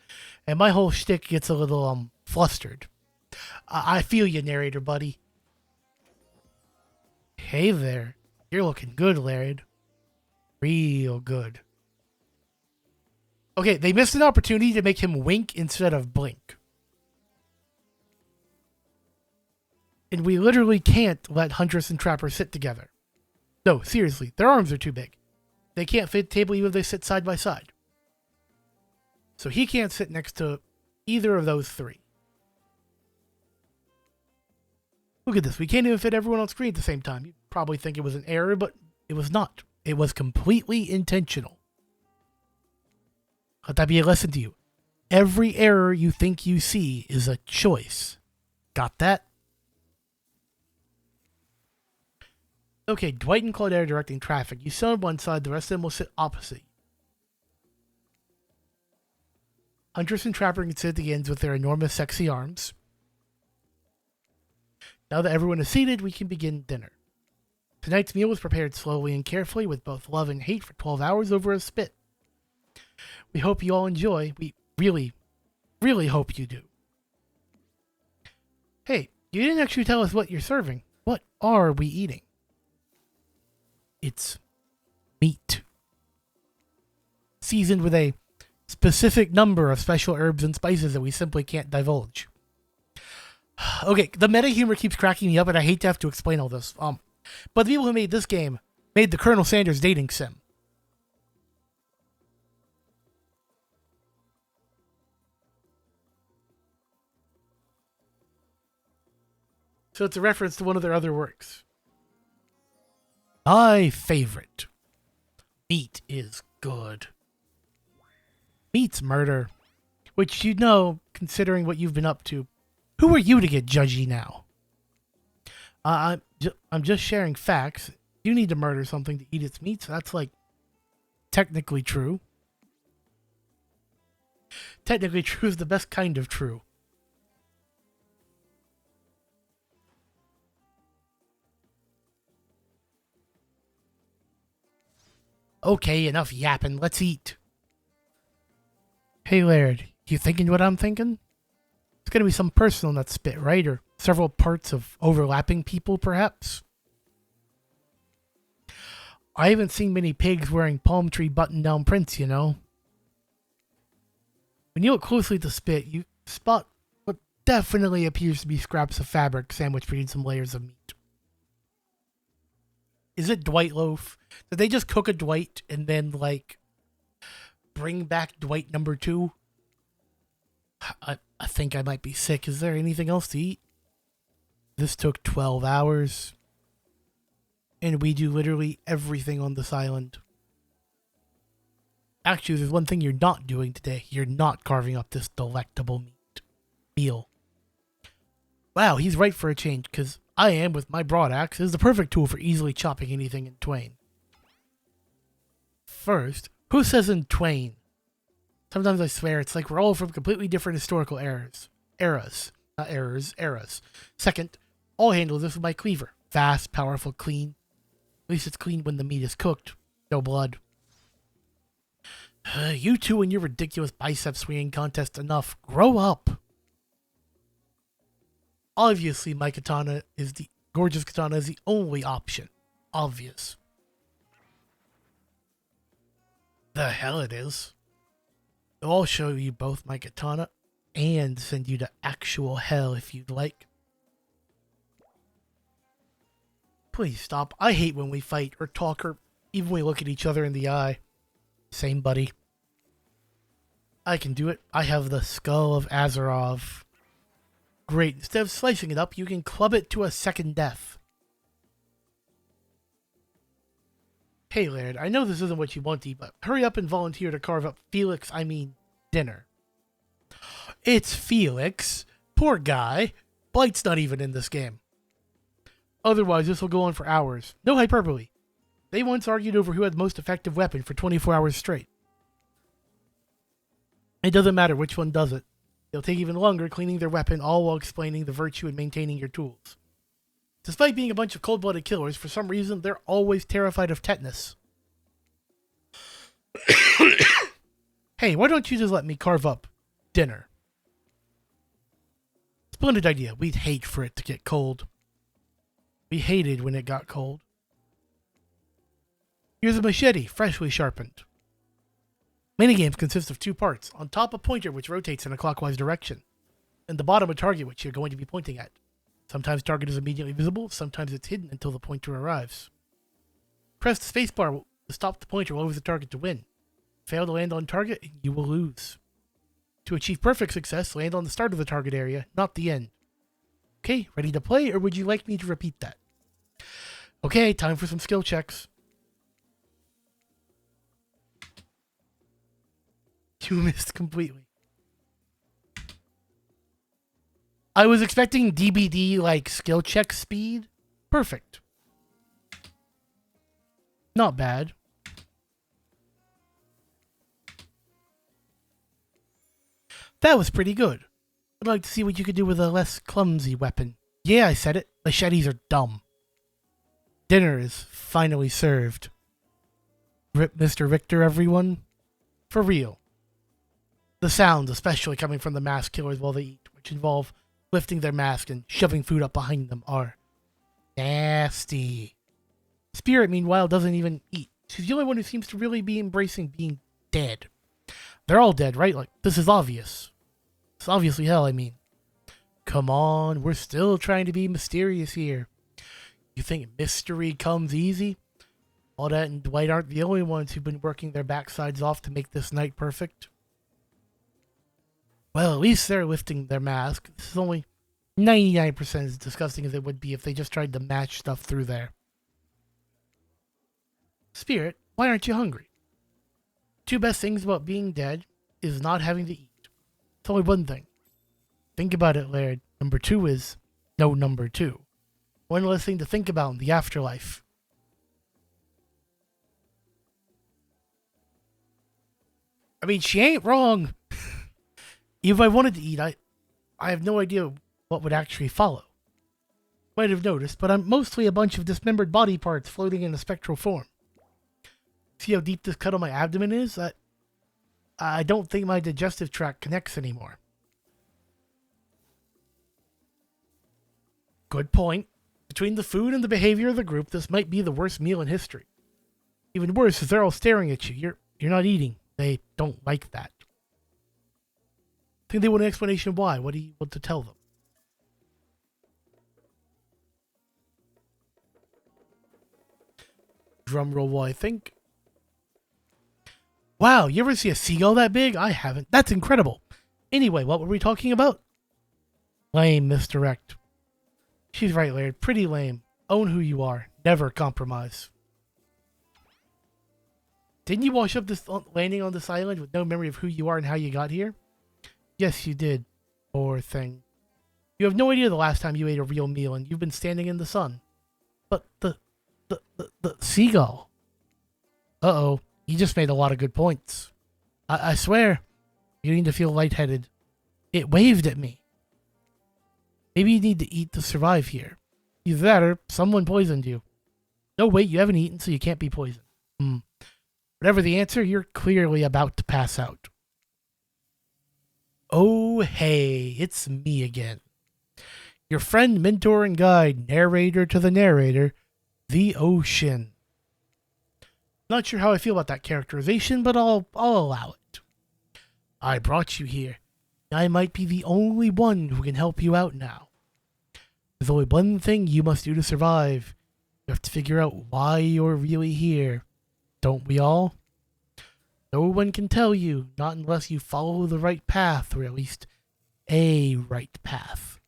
S1: and my whole shtick gets a little flustered. I feel you, narrator buddy. Hey there. You're looking good, Laird. Real good. Okay, they missed an opportunity to make him wink instead of blink. And we literally can't let Huntress and Trapper sit together. No, seriously, their arms are too big. They can't fit the table even if they sit side by side. So he can't sit next to either of those three. Look at this. We can't even fit everyone on screen at the same time. You'd probably think it was an error, but it was not. It was completely intentional. Let that be a lesson to you. Every error you think you see is a choice. Got that? Okay, Dwight and Claudette are directing traffic. You sit on one side, the rest of them will sit opposite. Huntress and Trapper can sit at the ends with their enormous sexy arms. Now that everyone is seated, we can begin dinner. Tonight's meal was prepared slowly and carefully with both love and hate for 12 hours over a spit. We hope you all enjoy. We really, really hope you do. Hey, you didn't actually tell us what you're serving. What are we eating? It's meat. Seasoned with a specific number of special herbs and spices that we simply can't divulge. Okay, the meta humor keeps cracking me up, and I hate to have to explain all this. But the people who made this game made the Colonel Sanders dating sim. So it's a reference to one of their other works. My favorite. Meat is good. Meat's murder. Which you know, considering what you've been up to. Who are you to get judgy now? I'm just sharing facts. You need to murder something to eat its meat, so that's like technically true. Technically true is the best kind of true. Okay, enough yapping. Let's eat. Hey, Laird, you thinking what I'm thinking? It's gonna be some personal in that spit, right? Or several parts of overlapping people, perhaps? I haven't seen many pigs wearing palm tree button-down prints, you know? When you look closely at the spit, you spot what definitely appears to be scraps of fabric sandwiched between some layers of meat. Is it Dwight loaf? Did they just cook a Dwight and then, like, bring back Dwight number 2? I think I might be sick. Is there anything else to eat? This took 12 hours. And we do literally everything on this island. Actually, there's one thing you're not doing today. You're not carving up this delectable meal. Wow, he's right for a change, because I am, with my broad axe, is the perfect tool for easily chopping anything in twain. First, who says in twain? Sometimes I swear it's like we're all from completely different historical eras. Eras. Second, I'll handle this with my cleaver. Fast, powerful, clean. At least it's clean when the meat is cooked. No blood. You two and your ridiculous bicep swinging contest enough. Grow up. Obviously, my katana is the gorgeous katana is the only option. Obvious. The hell it is. I'll show you both my katana and send you to actual hell if you'd like. Please stop. I hate when we fight or talk or even when we look at each other in the eye. Same, buddy. I can do it. I have the skull of Azarov. Great. Instead of slicing it up, you can club it to a second death. Hey, Laird, I know this isn't what you want to eat, but hurry up and volunteer to carve up dinner. It's Felix. Poor guy. Blight's not even in this game. Otherwise, this will go on for hours. No hyperbole. They once argued over who had the most effective weapon for 24 hours straight. It doesn't matter which one does it. They'll take even longer cleaning their weapon, all while explaining the virtue in maintaining your tools. Despite being a bunch of cold-blooded killers, for some reason, they're always terrified of tetanus. Hey, why don't you just let me carve up dinner? Splendid idea. We'd hate for it to get cold. We hated when it got cold. Here's a machete, freshly sharpened. Minigames consist of two parts. On top, a pointer which rotates in a clockwise direction. And the bottom, a target which you're going to be pointing at. Sometimes target is immediately visible, sometimes it's hidden until the pointer arrives. Press the spacebar to stop the pointer over the target to win. Fail to land on target, and you will lose. To achieve perfect success, land on the start of the target area, not the end. Okay, ready to play, or would you like me to repeat that? Okay, time for some skill checks. You missed completely. I was expecting DBD like skill check speed. Perfect. Not bad. That was pretty good. I'd like to see what you could do with a less clumsy weapon. Yeah, I said it. Machetes are dumb. Dinner is finally served. Rip Mr. Richter, everyone. For real. The sounds, especially coming from the mask killers while they eat, which involve lifting their mask and shoving food up behind them, are nasty. Spirit, meanwhile, doesn't even eat. She's the only one who seems to really be embracing being dead. They're all dead, right? Like, this is obvious. It's obviously hell, I mean. Come on, we're still trying to be mysterious here. You think mystery comes easy? Claudette and Dwight aren't the only ones who've been working their backsides off to make this night perfect. Well, at least they're lifting their mask. This is only 99% as disgusting as it would be if they just tried to match stuff through there. Spirit, why aren't you hungry? Two best things about being dead is not having to eat. It's only one thing. Think about it, Laird. Number two is no number two. One less thing to think about in the afterlife. I mean, she ain't wrong. If I wanted to eat, I have no idea what would actually follow. Might have noticed, but I'm mostly a bunch of dismembered body parts floating in a spectral form. See how deep this cut on my abdomen is? I don't think my digestive tract connects anymore. Good point. Between the food and the behavior of the group, this might be the worst meal in history. Even worse is they're all staring at you. You're not eating. They don't like that. Think they want an explanation why. What do you want to tell them? Drum roll while I think. Wow, you ever see a seagull that big? I haven't. That's incredible. Anyway, what were we talking about? Lame misdirect. She's right, Laird. Pretty lame. Own who you are. Never compromise. Didn't you wash up this landing on this island with no memory of who you are and how you got here? Yes, you did. Poor thing. You have no idea the last time you ate a real meal and you've been standing in the sun. But the seagull. Uh-oh. You just made a lot of good points. I swear, you need to feel lightheaded. It waved at me. Maybe you need to eat to survive here. Either that or someone poisoned you. No, wait, you haven't eaten, so you can't be poisoned. Whatever the answer, you're clearly about to pass out. Oh, hey, it's me again. Your friend, mentor, and guide, narrator to the narrator, the Ocean. Not sure how I feel about that characterization, but I'll allow it. I brought you here. I might be the only one who can help you out now. There's only one thing you must do to survive. You have to figure out why you're really here. Don't we all? No one can tell you, not unless you follow the right path, or at least a right path.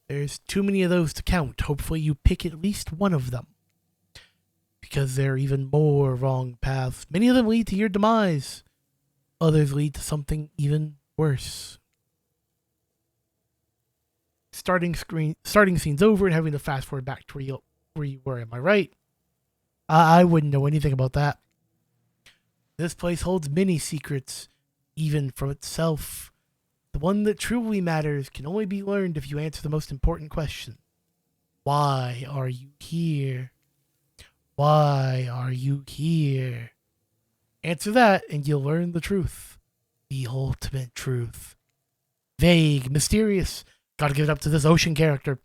S1: There's too many of those to count. Hopefully you pick at least one of them. Because there are even more wrong paths. Many of them lead to your demise. Others lead to something even worse. Starting scene's over and having to fast forward back to where you were. Am I right? I wouldn't know anything about that. This place holds many secrets, even from itself. The one that truly matters can only be learned if you answer the most important question. Why are you here? Why are you here? Answer that, and you'll learn the truth. The ultimate truth. Vague, mysterious. Gotta give it up to this ocean character.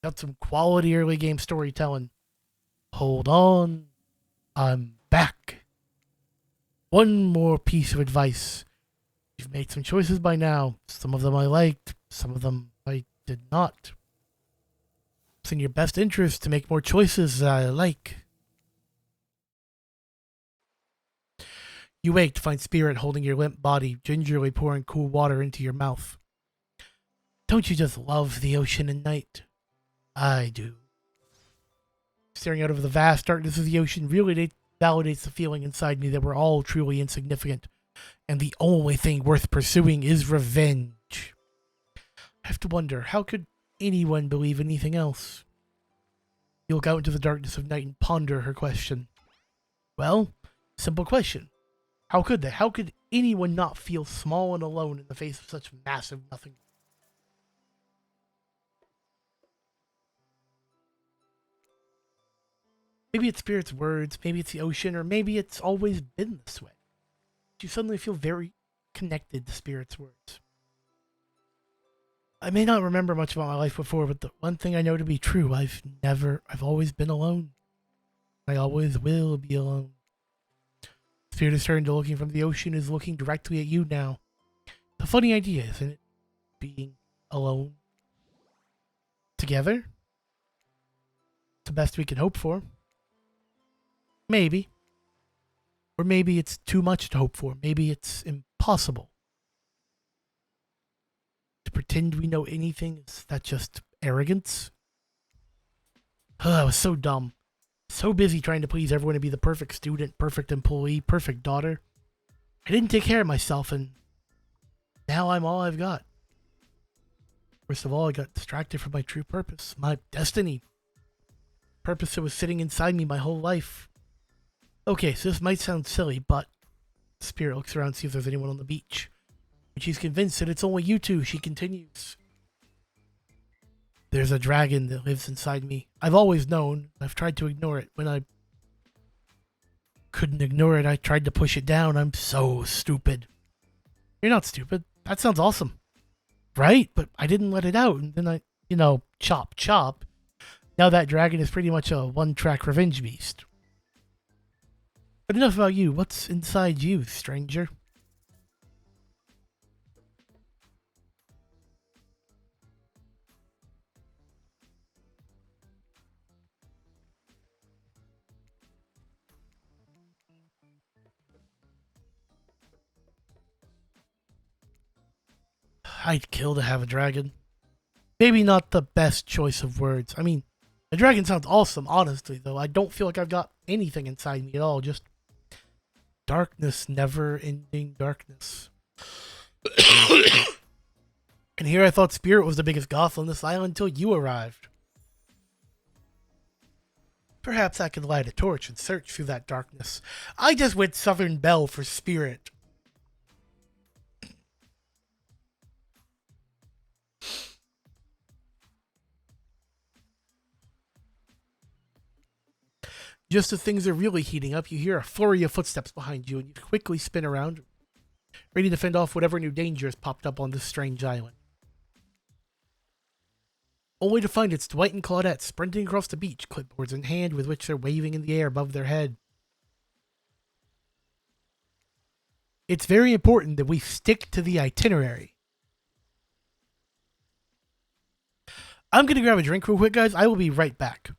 S1: Got some quality early game storytelling. Hold on. I'm back. One more piece of advice. You've made some choices by now. Some of them I liked, some of them I did not. It's in your best interest to make more choices that I like. You wake to find Spirit holding your limp body, gingerly pouring cool water into your mouth. Don't you just love the ocean at night? I do. Staring out over the vast darkness of the ocean really validates the feeling inside me that we're all truly insignificant, and the only thing worth pursuing is revenge. I have to wonder, how could anyone believe anything else? You look out into the darkness of night and ponder her question. Well, simple question. How could they? How could anyone not feel small and alone in the face of such massive nothing? Maybe it's Spirit's words, maybe it's the ocean, or maybe it's always been this way. You suddenly feel very connected to Spirit's words. I may not remember much about my life before, but the one thing I know to be true, I've always been alone. I always will be alone. Spirit has turned to looking from the ocean, is looking directly at you now. It's a funny idea, isn't it? Being alone. Together? It's the best we can hope for. Maybe. Or maybe it's too much to hope for. Maybe it's impossible. To pretend we know anything, is that just arrogance? I was so dumb. So busy trying to please everyone and be the perfect student, perfect employee, perfect daughter. I didn't take care of myself, and now I'm all I've got. First of all, I got distracted from my true purpose, my destiny. Purpose that was sitting inside me my whole life. Okay, so this might sound silly, but Spirit looks around to see if there's anyone on the beach. When she's convinced that it's only you two, she continues. There's a dragon that lives inside me. I've always known. I've tried to ignore it. When I couldn't ignore it, I tried to push it down. I'm so stupid. You're not stupid. That sounds awesome. Right? But I didn't let it out. And then I, chop, chop. Now that dragon is pretty much a one-track revenge beast. But enough about you. What's inside you, stranger? I'd kill to have a dragon. Maybe not the best choice of words. I mean, a dragon sounds awesome, honestly, though. I don't feel like I've got anything inside me at all. Just darkness, never-ending darkness. And here I thought Spirit was the biggest goth on this island until you arrived. Perhaps I could light a torch and search through that darkness. I just went Southern Belle for Spirit. Just as things are really heating up, you hear a flurry of footsteps behind you, and you quickly spin around, ready to fend off whatever new danger has popped up on this strange island. Only to find it's Dwight and Claudette sprinting across the beach, clipboards in hand with which they're waving in the air above their head. It's very important that we stick to the itinerary. I'm going to grab a drink real quick, guys. I will be right back.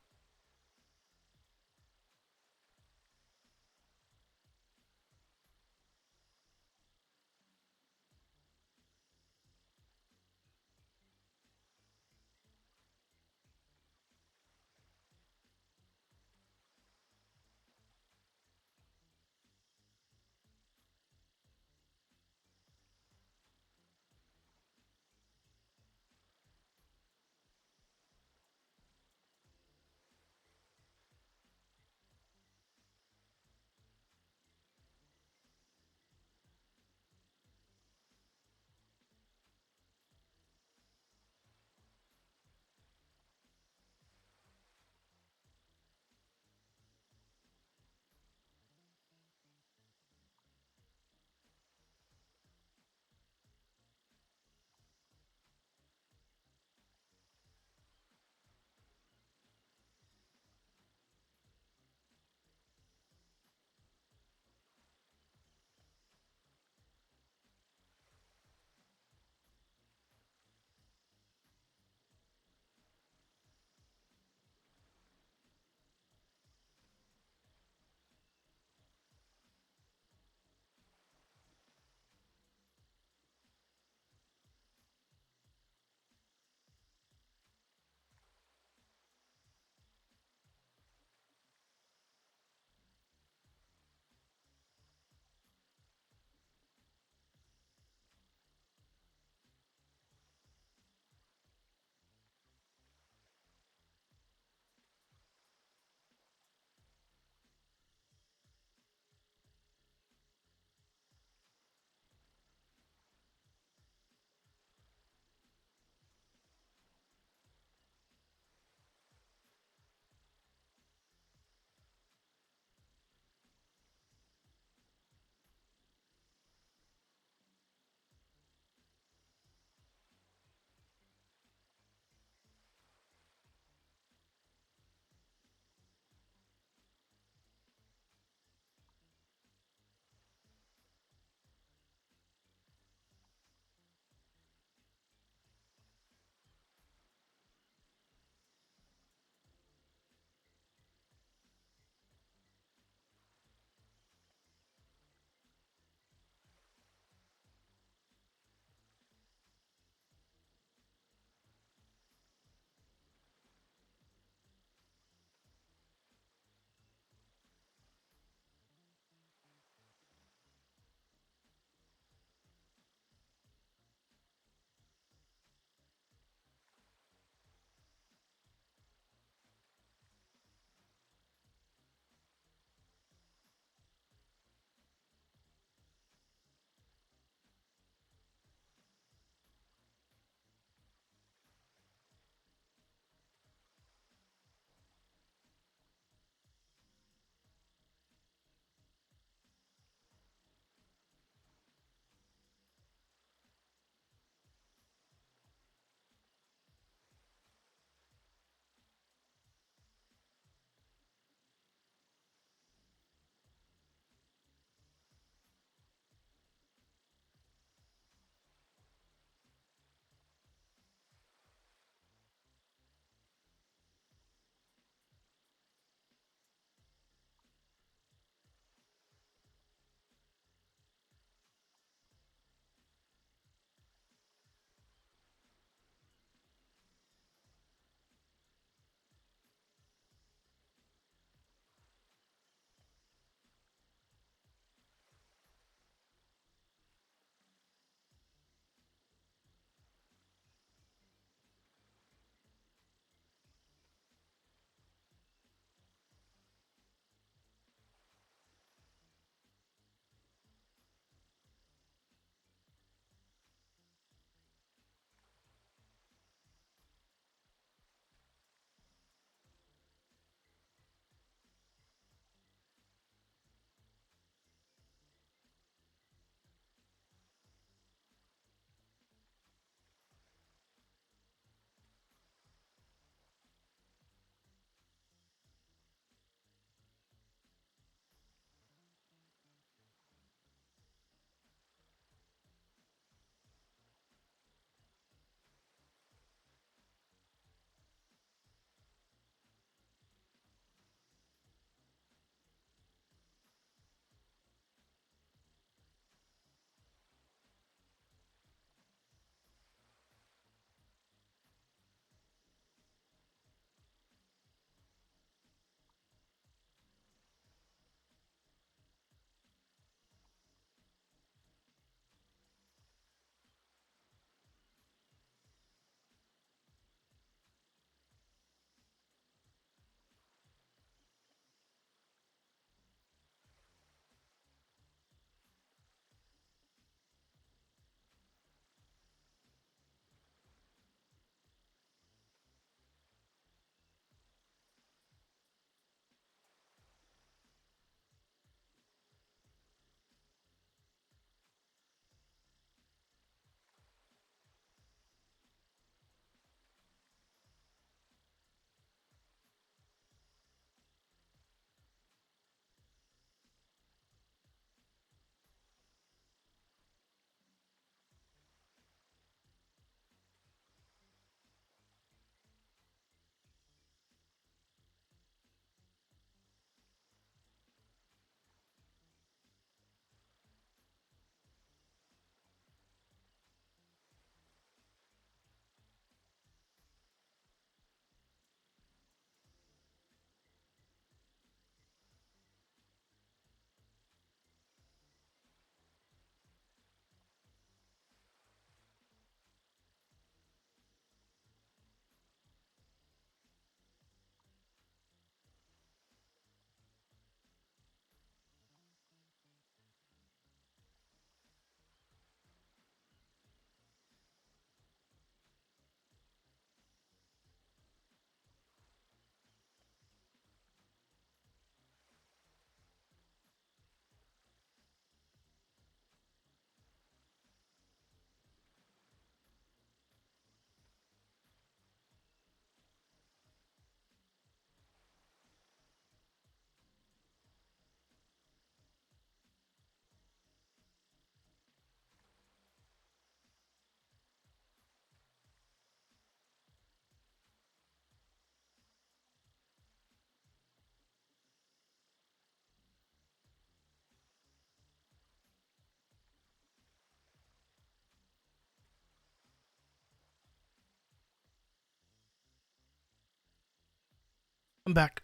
S1: I'm back.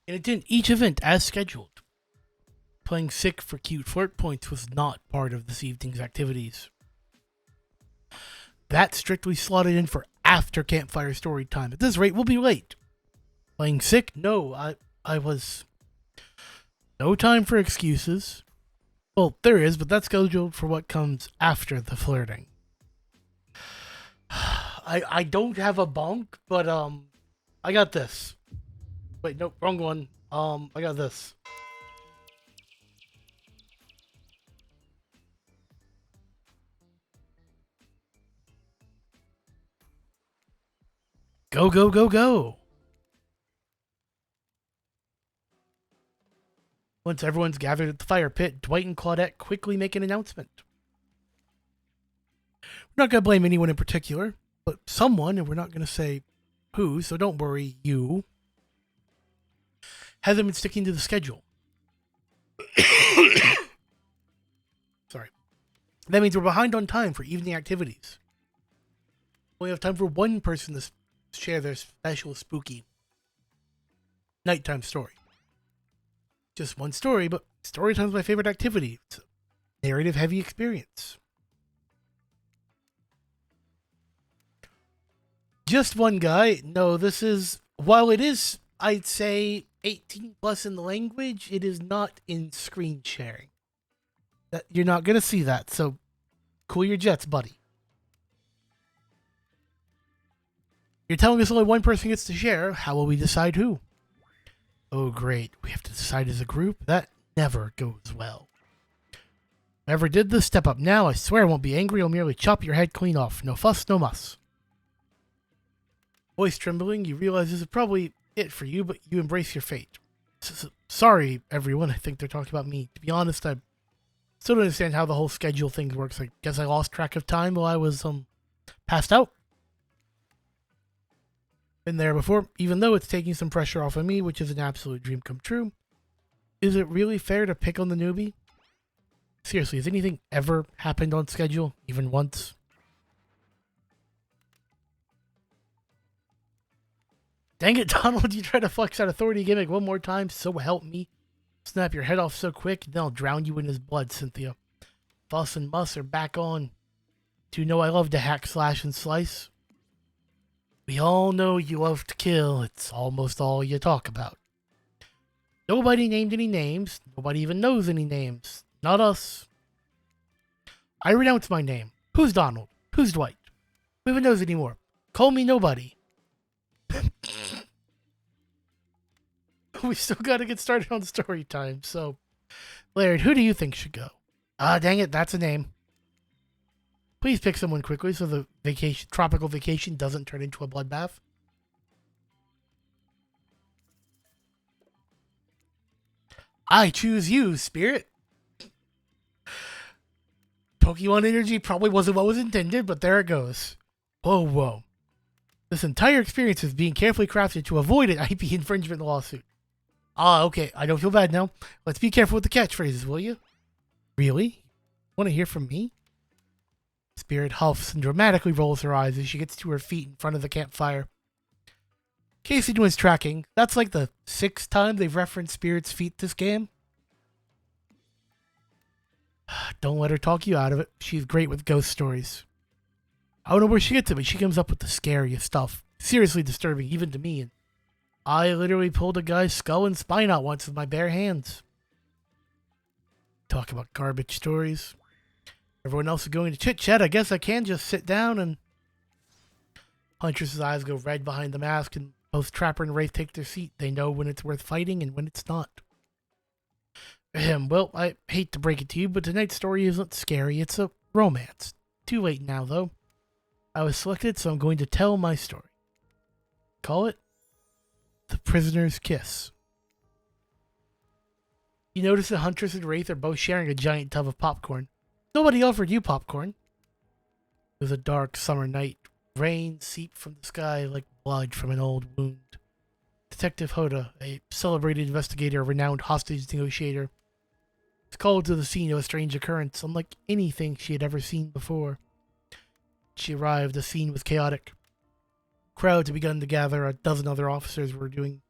S1: And it did each event as scheduled. Playing sick for cute flirt points was not part of this evening's activities. That strictly slotted in for after campfire story time. At this rate, we'll be late. Playing sick? No, I was... No time for excuses. Well, there is, but that's scheduled for what comes after the flirting. I don't have a bunk, but I got this. Wait, nope, wrong one. I got this. Go, go, go, go. Once everyone's gathered at the fire pit, Dwight and Claudette quickly make an announcement. We're not going to blame anyone in particular, but someone, and we're not going to say who, so don't worry, you, hasn't been sticking to the schedule. Sorry. That means we're behind on time for evening activities. We have time for one person to share their special spooky nighttime story. Just one story, but story time's my favorite activity. It's a narrative-heavy experience. Just one guy. No, this is... While it is, I'd say, 18 plus in the language, it is not in screen sharing. You're not going to see that, so cool your jets, buddy. You're telling us only one person gets to share. How will we decide who? Oh, great. We have to decide as a group? That never goes well. Whoever did this, step up now. I swear I won't be angry. I'll merely chop your head clean off. No fuss, no muss. Voice trembling, you realize this is probably it for you, but you embrace your fate. Sorry, everyone. I think they're talking about me. To be honest, I still don't understand how the whole schedule thing works. I guess I lost track of time while I was passed out. Been there before, even though it's taking some pressure off of me, which is an absolute dream come true. Is it really fair to pick on the newbie? Seriously, has anything ever happened on schedule, even once? Dang it, Donald, you try to flex that authority gimmick one more time, so help me. Snap your head off so quick, then I'll drown you in his blood, Cynthia. Fuss and muss are back on. Do you know I love to hack, slash, and slice? We all know you love to kill. It's almost all you talk about. Nobody named any names. Nobody even knows any names. Not us. I renounce my name. Who's Donald? Who's Dwight? Who even knows anymore? Call me nobody. We still gotta get started on story time, so... Laird, who do you think should go? Ah, dang it, that's a name. Please pick someone quickly so the tropical vacation doesn't turn into a bloodbath. I choose you, Spirit. Pokemon energy probably wasn't what was intended, but there it goes. Whoa, whoa. This entire experience is being carefully crafted to avoid an IP infringement lawsuit. Ah, okay, I don't feel bad now. Let's be careful with the catchphrases, will you? Really? Want to hear from me? Spirit huffs and dramatically rolls her eyes as she gets to her feet in front of the campfire. In case anyone's tracking, that's like the 6th time they've referenced Spirit's feet this game. Don't let her talk you out of it. She's great with ghost stories. I don't know where she gets it, but she comes up with the scariest stuff. Seriously disturbing, even to me. And I literally pulled a guy's skull and spine out once with my bare hands. Talk about garbage stories. Everyone else is going to chit-chat. I guess I can just sit down and... Huntress's eyes go red behind the mask, and both Trapper and Wraith take their seat. They know when it's worth fighting and when it's not. Well, I hate to break it to you, but tonight's story isn't scary. It's a romance. Too late now, though. I was selected, so I'm going to tell my story. Call it The Prisoner's Kiss. You notice that Huntress and Wraith are both sharing a giant tub of popcorn. Nobody offered you popcorn. It was a dark summer night. Rain seeped from the sky like blood from an old wound. Detective Hoda, a celebrated investigator, a renowned hostage negotiator, was called to the scene of a strange occurrence, unlike anything she had ever seen before. She arrived, the scene was chaotic. Crowds had begun to gather. A dozen other officers were doing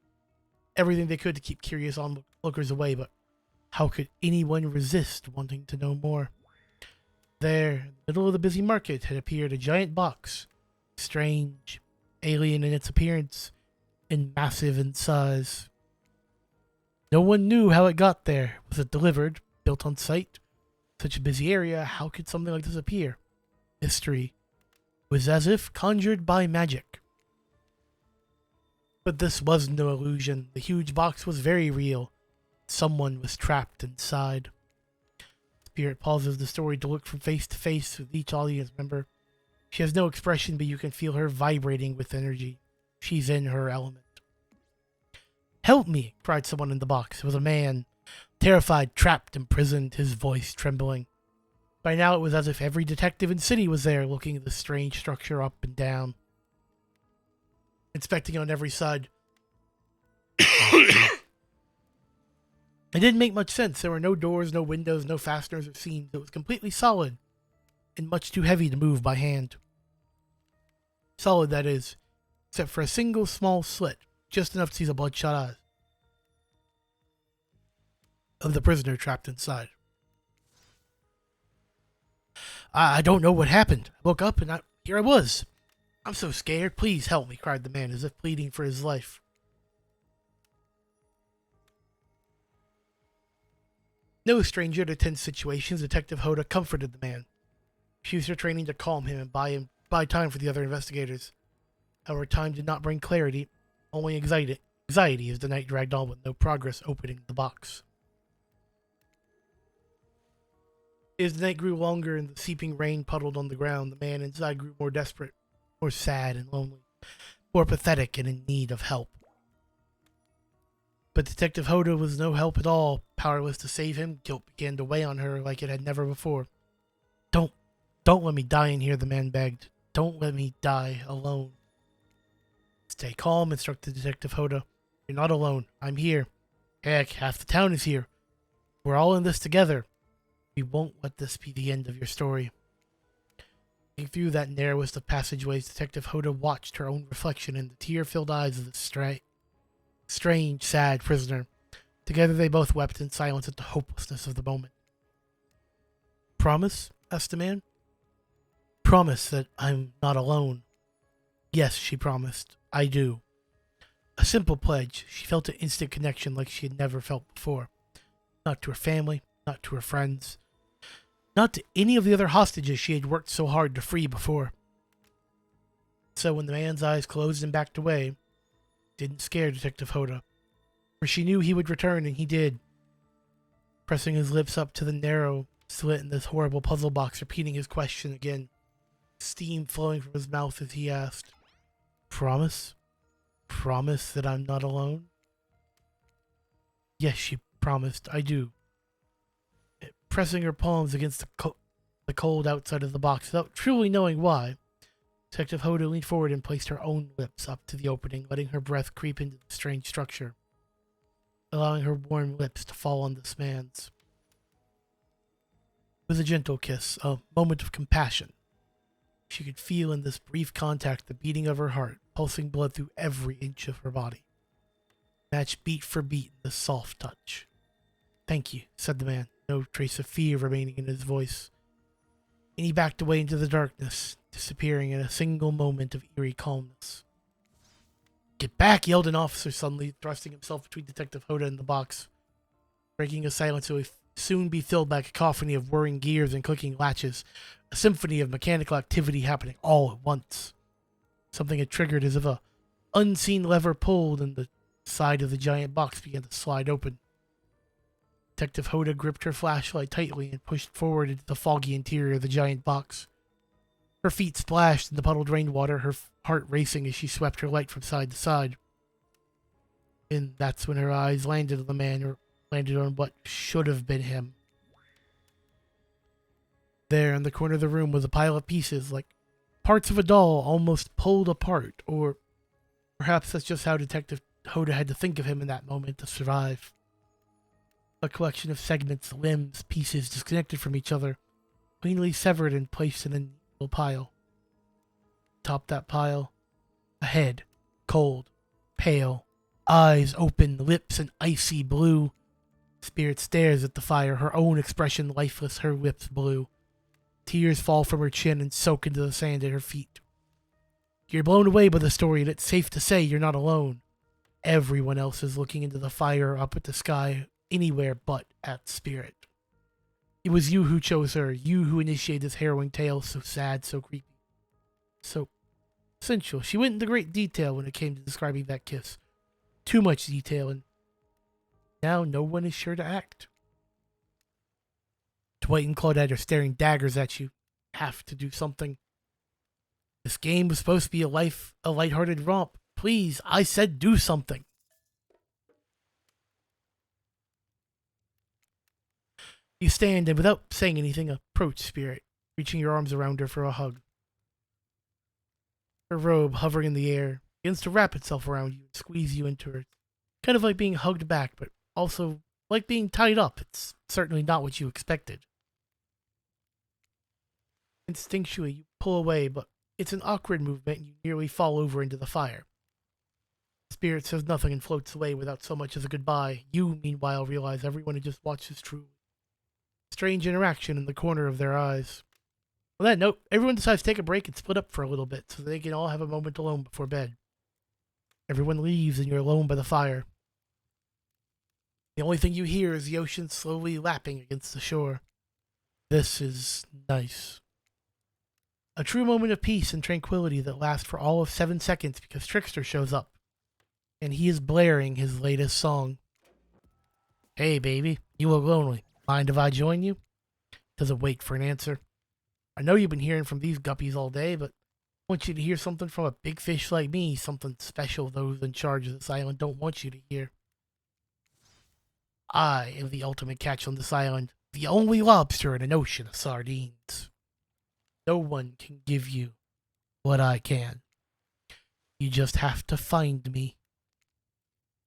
S1: everything they could to keep curious onlookers away, but how could anyone resist wanting to know more? There, in the middle of the busy market, had appeared a giant box, strange, alien in its appearance, and massive in size. No one knew how it got there. Was it delivered, built on site? Such a busy area, how could something like this appear? Mystery was as if conjured by magic. But this was no illusion. The huge box was very real. Someone was trapped inside. Spirit pauses the story to look from face to face with each audience member. She has no expression, but you can feel her vibrating with energy. She's in her element. "Help me!" cried someone in the box. It was a man, terrified, trapped, imprisoned, his voice trembling. By now it was as if every detective in the city was there, looking at the strange structure up and down, inspecting on every side. It didn't make much sense. There were no doors, no windows, no fasteners or seams. It was completely solid and much too heavy to move by hand. Solid, that is, except for a single small slit, just enough to see the bloodshot eyes of the prisoner trapped inside. I don't know what happened. I woke up and here I was. I'm so scared. Please help me," cried the man, as if pleading for his life. No stranger to tense situations, Detective Hoda comforted the man. She used her training to calm him and buy time for the other investigators. However, time did not bring clarity, only anxiety as the night dragged on with no progress opening the box. As the night grew longer and the seeping rain puddled on the ground, the man inside grew more desperate, more sad and lonely, more pathetic and in need of help. But Detective Hoda was no help at all. Powerless to save him, guilt began to weigh on her like it had never before. Don't let me die in here," the man begged. "Don't let me die alone." "Stay calm," instructed Detective Hoda. "You're not alone. I'm here. Heck, half the town is here. We're all in this together. We won't let this be the end of your story." Looking through that narrowest of passageways, Detective Hoda watched her own reflection in the tear-filled eyes of the strange, sad prisoner. Together they both wept in silence at the hopelessness of the moment. "Promise?" asked the man. "Promise that I'm not alone." "Yes," she promised. "I do." A simple pledge. She felt an instant connection like she had never felt before. Not to her family, not to her friends, not to any of the other hostages she had worked so hard to free before. So when the man's eyes closed and backed away, it didn't scare Detective Hoda, for she knew he would return, and he did. Pressing his lips up to the narrow slit in this horrible puzzle box, repeating his question again, steam flowing from his mouth as he asked, "Promise? Promise that I'm not alone?" "Yes," she promised, "I do." Pressing her palms against the cold outside of the box without truly knowing why, Detective Hoda leaned forward and placed her own lips up to the opening, letting her breath creep into the strange structure, allowing her warm lips to fall on this man's. It was a gentle kiss, a moment of compassion. She could feel in this brief contact the beating of her heart, pulsing blood through every inch of her body, matched beat for beat in this soft touch. "Thank you," said the man, no trace of fear remaining in his voice. And he backed away into the darkness, disappearing in a single moment of eerie calmness. "Get back!" yelled an officer suddenly, thrusting himself between Detective Hoda and the box, breaking a silence that would soon be filled by a cacophony of whirring gears and clicking latches, a symphony of mechanical activity happening all at once. Something had triggered as if a unseen lever pulled and the side of the giant box began to slide open. Detective Hoda gripped her flashlight tightly and pushed forward into the foggy interior of the giant box. Her feet splashed in the puddled rainwater, her heart racing as she swept her light from side to side. And that's when her eyes landed on the man, or landed on what should have been him. There in the corner of the room was a pile of pieces, like parts of a doll almost pulled apart, or perhaps that's just how Detective Hoda had to think of him in that moment to survive. A collection of segments, limbs, pieces disconnected from each other, cleanly severed and placed in a neat little pile. Atop that pile, A head, cold, pale, eyes open, lips an icy blue. Spirit stares at the fire, her own expression lifeless, her lips blue. Tears fall from her chin and soak into the sand at her feet. You're blown away by the story, and it's safe to say you're not alone. Everyone else is looking into the fire up at the sky, anywhere but at Spirit. It was you who chose her, you who initiated this harrowing tale, so sad, so creepy, so sensual. She went into great detail when it came to describing that kiss. Too much detail, and now no one is sure to act. Dwight and Claudette are staring daggers at you. Have to do something. This game was supposed to be a lighthearted romp. Please, I said do something. You stand and without saying anything, approach Spirit, reaching your arms around her for a hug. Her robe, hovering in the air, begins to wrap itself around you and squeeze you into her. Kind of like being hugged back, but also like being tied up. It's certainly not what you expected. Instinctually, you pull away, but it's an awkward movement and you nearly fall over into the fire. Spirit says nothing and floats away without so much as a goodbye. You, meanwhile, realize everyone had just watched this truly strange interaction in the corner of their eyes. On that note, everyone decides to take a break and split up for a little bit so they can all have a moment alone before bed. Everyone leaves and you're alone by the fire. The only thing you hear is the ocean slowly lapping against the shore. This is nice. A true moment of peace and tranquility that lasts for all of 7 seconds because Trickster shows up. And he is blaring his latest song. Hey baby, you look lonely. Mind if I join you? Doesn't wait for an answer. I know you've been hearing from these guppies all day, but I want you to hear something from a big fish like me, something special those in charge of this island don't want you to hear. I am the ultimate catch on this island, the only lobster in an ocean of sardines. No one can give you what I can. You just have to find me.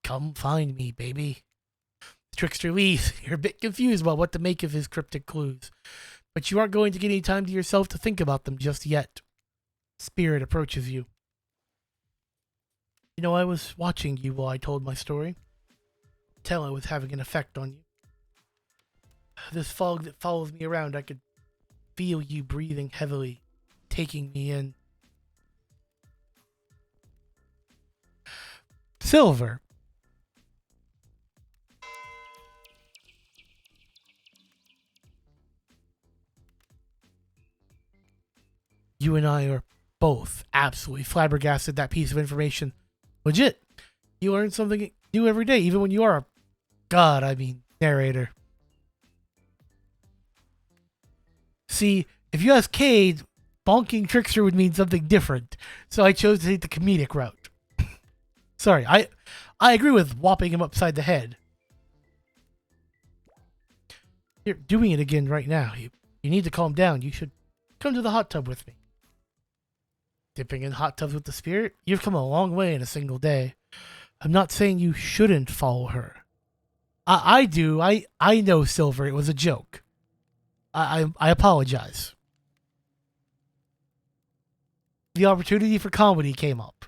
S1: Come find me, baby. Trickster leaves. You're a bit confused about what to make of his cryptic clues, but you aren't going to get any time to yourself to think about them just yet. Spirit approaches you. You know, I was watching you while I told my story. Tell it was having an effect on you. This fog that follows me around, I could feel you breathing heavily, taking me in. Silver. You and I are both absolutely flabbergasted that piece of information. Legit. You learn something new every day, even when you are a narrator. See, if you ask Cade, bonking Trickster would mean something different, so I chose to take the comedic route. Sorry, I agree with whopping him upside the head. You're doing it again right now. You need to calm down. You should come to the hot tub with me. Dipping in hot tubs with the Spirit? You've come a long way in a single day. I'm not saying you shouldn't follow her. I do. I know, Silver. It was a joke. I apologize. The opportunity for comedy came up.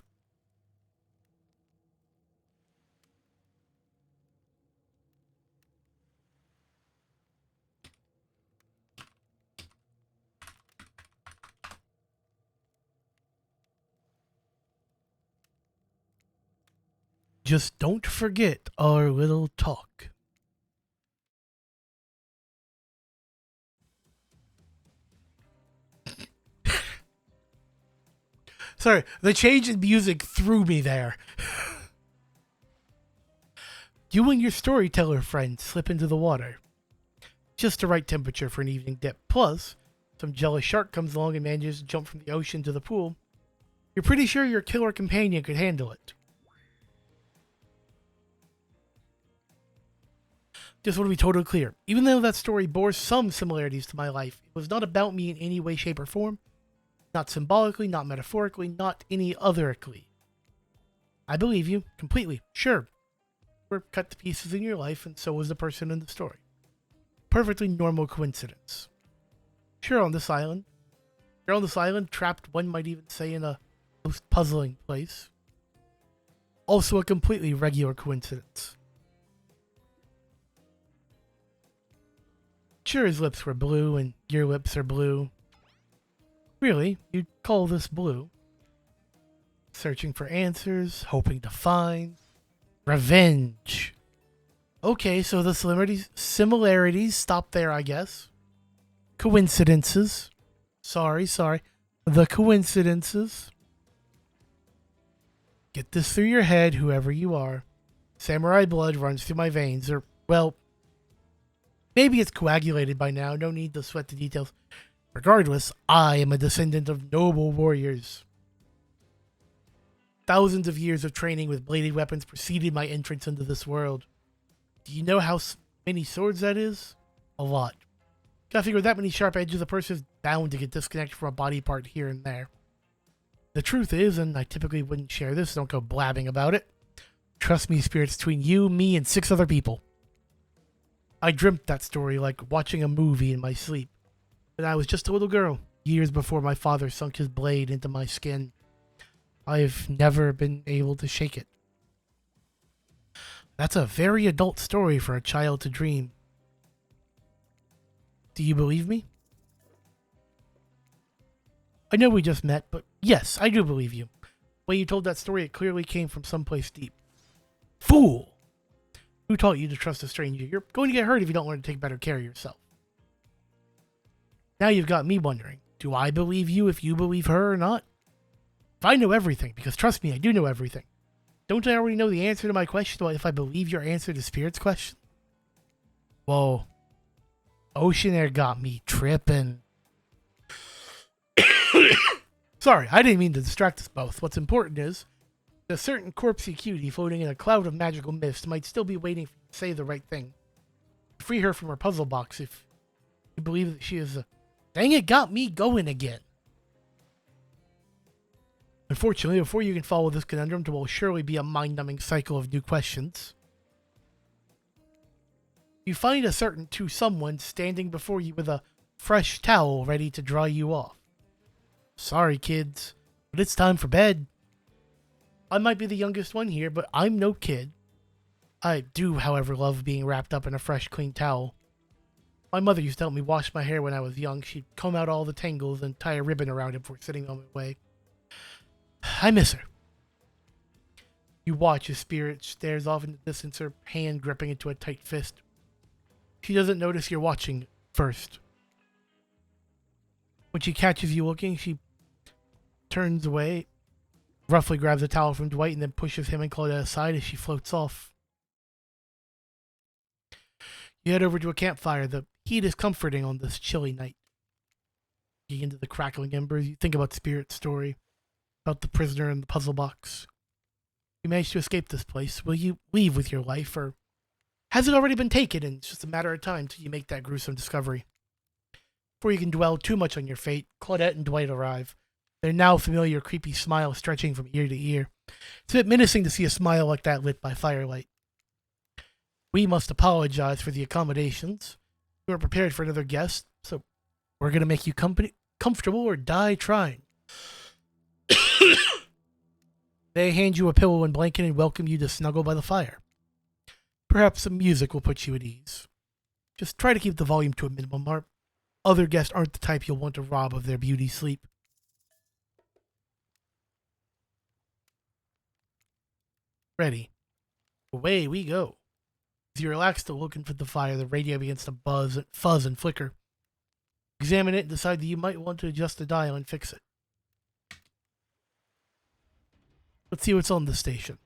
S1: Just don't forget our little talk. Sorry, the change in music threw me there. You and your storyteller friend slip into the water. Just the right temperature for an evening dip. Plus, some jealous shark comes along and manages to jump from the ocean to the pool. You're pretty sure your killer companion could handle it. Just want to be totally clear. Even though that story bore some similarities to my life, it was not about me in any way, shape, or form. Not symbolically, not metaphorically, not any otherically. I believe you, completely. Sure. We're cut to pieces in your life, and so was the person in the story. Perfectly normal coincidence. Sure, on this island. You're on this island, trapped, one might even say, in a Most puzzling place. Also a completely regular coincidence. Sure, his lips were blue and your lips are blue. Really, you'd call this blue. Searching for answers, hoping to find revenge. Okay, so the similarities stop there, I guess. Coincidences. Sorry. The coincidences. Get this through your head, whoever you are. Samurai blood runs through my veins, or, well, maybe it's coagulated by now, no need to sweat the details. Regardless, I am a descendant of noble warriors. Thousands of years of training with bladed weapons preceded my entrance into this world. Do you know how many swords that is? A lot. Gotta figure that many sharp edges a person is bound to get disconnected from a body part here and there. The truth is, and I typically wouldn't share this, don't go blabbing about it. Trust me, spirits between you, me, and 6 other people. I dreamt that story like watching a movie in my sleep. And I was just a little girl, years before my father sunk his blade into my skin. I've never been able to shake it. That's a very adult story for a child to dream. Do you believe me? I know we just met, but yes, I do believe you. The way you told that story, it clearly came from someplace deep. Fool! Who taught you to trust a stranger? You're going to get hurt if you don't learn to take better care of yourself. Now you've got me wondering, do I believe you if you believe her or not? If I know everything, because trust me, I do know everything. Don't I already know the answer to my question about if I believe your answer to Spirit's question? Whoa. Ocean Air got me tripping. Sorry, I didn't mean to distract us both. What's important is, a certain corpsey cutie floating in a cloud of magical mist might still be waiting for you to say the right thing. Free her from her puzzle box if you believe that she is a... Dang, it got me going again. Unfortunately, before you can follow this conundrum, there will surely be a mind-numbing cycle of new questions. You find a certain to someone standing before you with a fresh towel ready to dry you off. Sorry, kids, but it's time for bed. I might be the youngest one here, but I'm no kid. I do, however, love being wrapped up in a fresh, clean towel. My mother used to help me wash my hair when I was young. She'd comb out all the tangles and tie a ribbon around it before sitting on my way. I miss her. You watch as Spirit stares off in the distance, her hand gripping into a tight fist. She doesn't notice you're watching first. When she catches you looking, she turns away, roughly grabs a towel from Dwight, and then pushes him and Claudette aside as she floats off. You head over to a campfire. The heat is comforting on this chilly night. You get into the crackling embers. You think about Spirit's story, about the prisoner in the puzzle box. You manage to escape this place. Will you leave with your life, or has it already been taken and it's just a matter of time till you make that gruesome discovery? Before you can dwell too much on your fate, Claudette and Dwight arrive. Their now familiar creepy smile stretching from ear to ear. It's a bit menacing to see a smile like that lit by firelight. We must apologize for the accommodations. We weren't prepared for another guest, so we're going to make you comfortable or die trying. They hand you a pillow and blanket and welcome you to snuggle by the fire. Perhaps some music will put you at ease. Just try to keep the volume to a minimum. Our other guests aren't the type you'll want to rob of their beauty sleep. Ready. Away we go. As you relax to look into the fire, the radio begins to buzz, fuzz, and flicker. Examine it and decide that you might want to adjust the dial and fix it. Let's see what's on the station.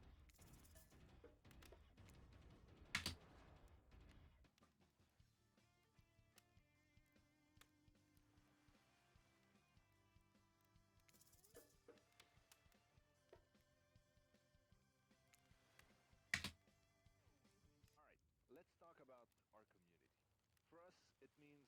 S2: Let's talk about our community. For us, it means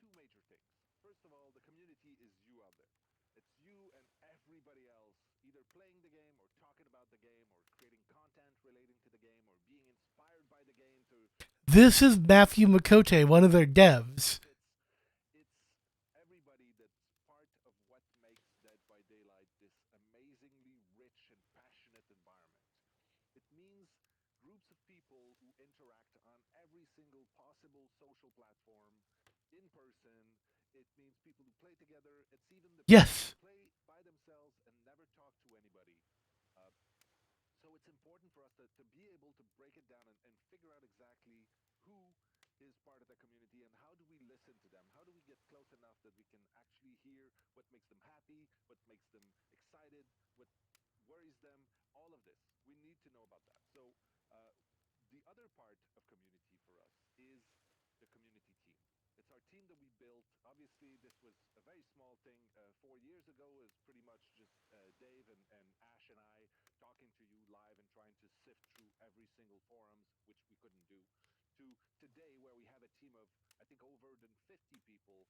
S2: two major things. First of all, the community is you out there. It's you and everybody else, either playing the game or talking about the game or creating content relating to the game or being inspired by the game to...
S1: This is Matthew Makote, one of their devs.
S2: It's everybody that's part of what makes Dead by Daylight this amazing
S3: It means groups of people who interact on every single possible social platform in person. It means people who play together. It's even the people who
S1: Yes.
S3: play by themselves and never talk to anybody. Uh, so it's important for us to be able to break it down and figure out exactly who is part of the community and how do we listen to them? How do we get close enough that we can actually hear what makes them happy, what makes them excited, what worries them, all of this. We need to know about that. So uh, the other part of community for us is the community team. It's our team that we built. Obviously, this was a very small thing 4 years ago. It was pretty much just Dave and Ash and I talking to you live and trying to sift through every single forums, which we couldn't do, to today where we have a team of, I think, over than 50 people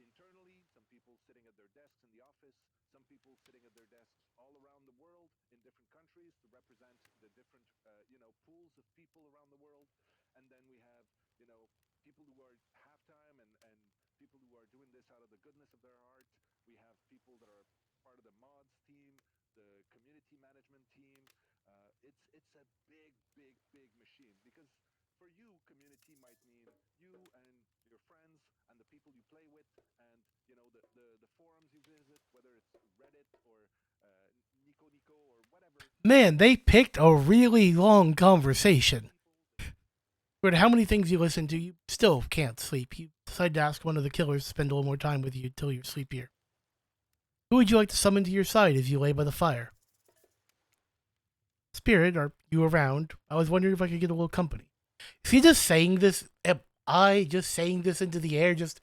S3: internally, some people sitting at their desks in the office, some people sitting at their desks all around the world in different countries to represent the different, pools of people around the world. And then we have, people who are halftime and people who are doing this out of the goodness of their heart. We have people that are part of the mods team, the community management team. It's a big, big, big machine because for you, community might mean you and your friends and the people you play with and the forums you visit, whether it's Reddit or Nico Nico or whatever.
S1: Man,
S3: All
S1: they
S3: of these
S1: picked a really long conversation.
S3: people
S1: No matter how many things you listen to, you still can't sleep. You decide to ask one of the killers to spend a little more time with you until you're sleepier. Who would you like to summon to your side as you lay by the fire? Spirit, are you around? I was wondering if I could get a little company. Is he just saying this? Am I just saying this into the air? Just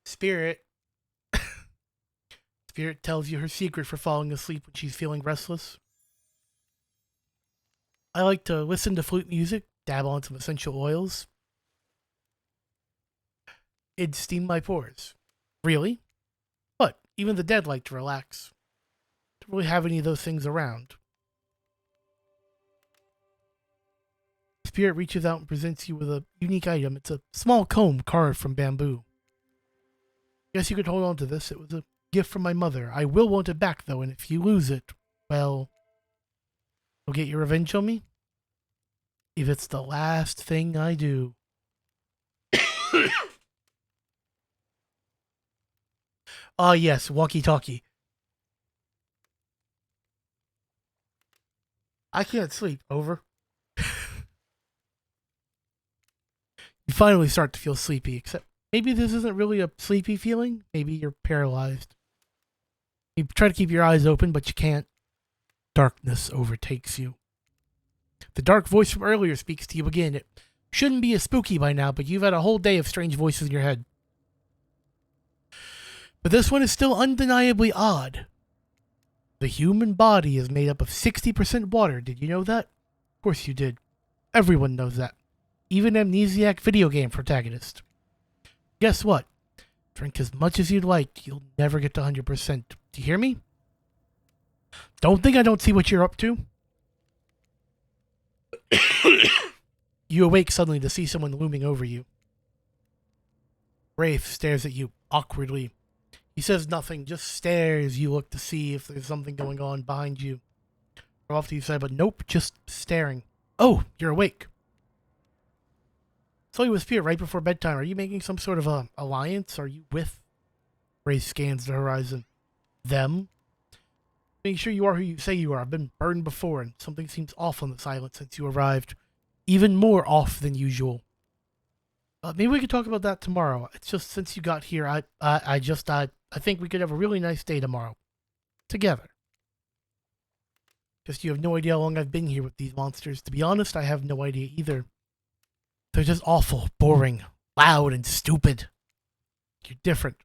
S1: Spirit. Spirit tells you her secret for falling asleep when she's feeling restless. I like to listen to flute music, dabble on some essential oils. It'd steam my pores. Really? But even the dead like to relax. Don't really have any of those things around. Spirit reaches out and presents you with a unique item. It's a small comb carved from bamboo. Guess you could hold on to this. It was a gift from my mother. I will want it back, though, and if you lose it, well, you'll get your revenge on me? If it's the last thing I do. Ah, yes, walkie-talkie. I can't sleep. Over. You finally start to feel sleepy, except maybe this isn't really a sleepy feeling. Maybe you're paralyzed. You try to keep your eyes open, but you can't. Darkness overtakes you. The dark voice from earlier speaks to you again. It shouldn't be as spooky by now, but you've had a whole day of strange voices in your head. But this one is still undeniably odd. The human body is made up of 60% water. Did you know that? Of course you did. Everyone knows that. Even amnesiac video game protagonist. Guess what? Drink as much as you'd like. You'll never get to 100%. Do you hear me? Don't think I don't see what you're up to. You awake suddenly to see someone looming over you. Rafe stares at you awkwardly. He says nothing, just stares. You look to see if there's something going on behind you. Or off to your side, but nope, just staring. Oh, you're awake. Saw you with Spirit right before bedtime. Are you making some sort of a alliance? Are you with? Rafe scans the horizon. Them? Make sure you are who you say you are. I've been burned before, and something seems off on the silence since you arrived. Even more off than usual. Maybe we could talk about that tomorrow. It's just since you got here, I think we could have a really nice day tomorrow. Together. Just you have no idea how long I've been here with these monsters. To be honest, I have no idea either. They're just awful, boring, loud, and stupid. You're different.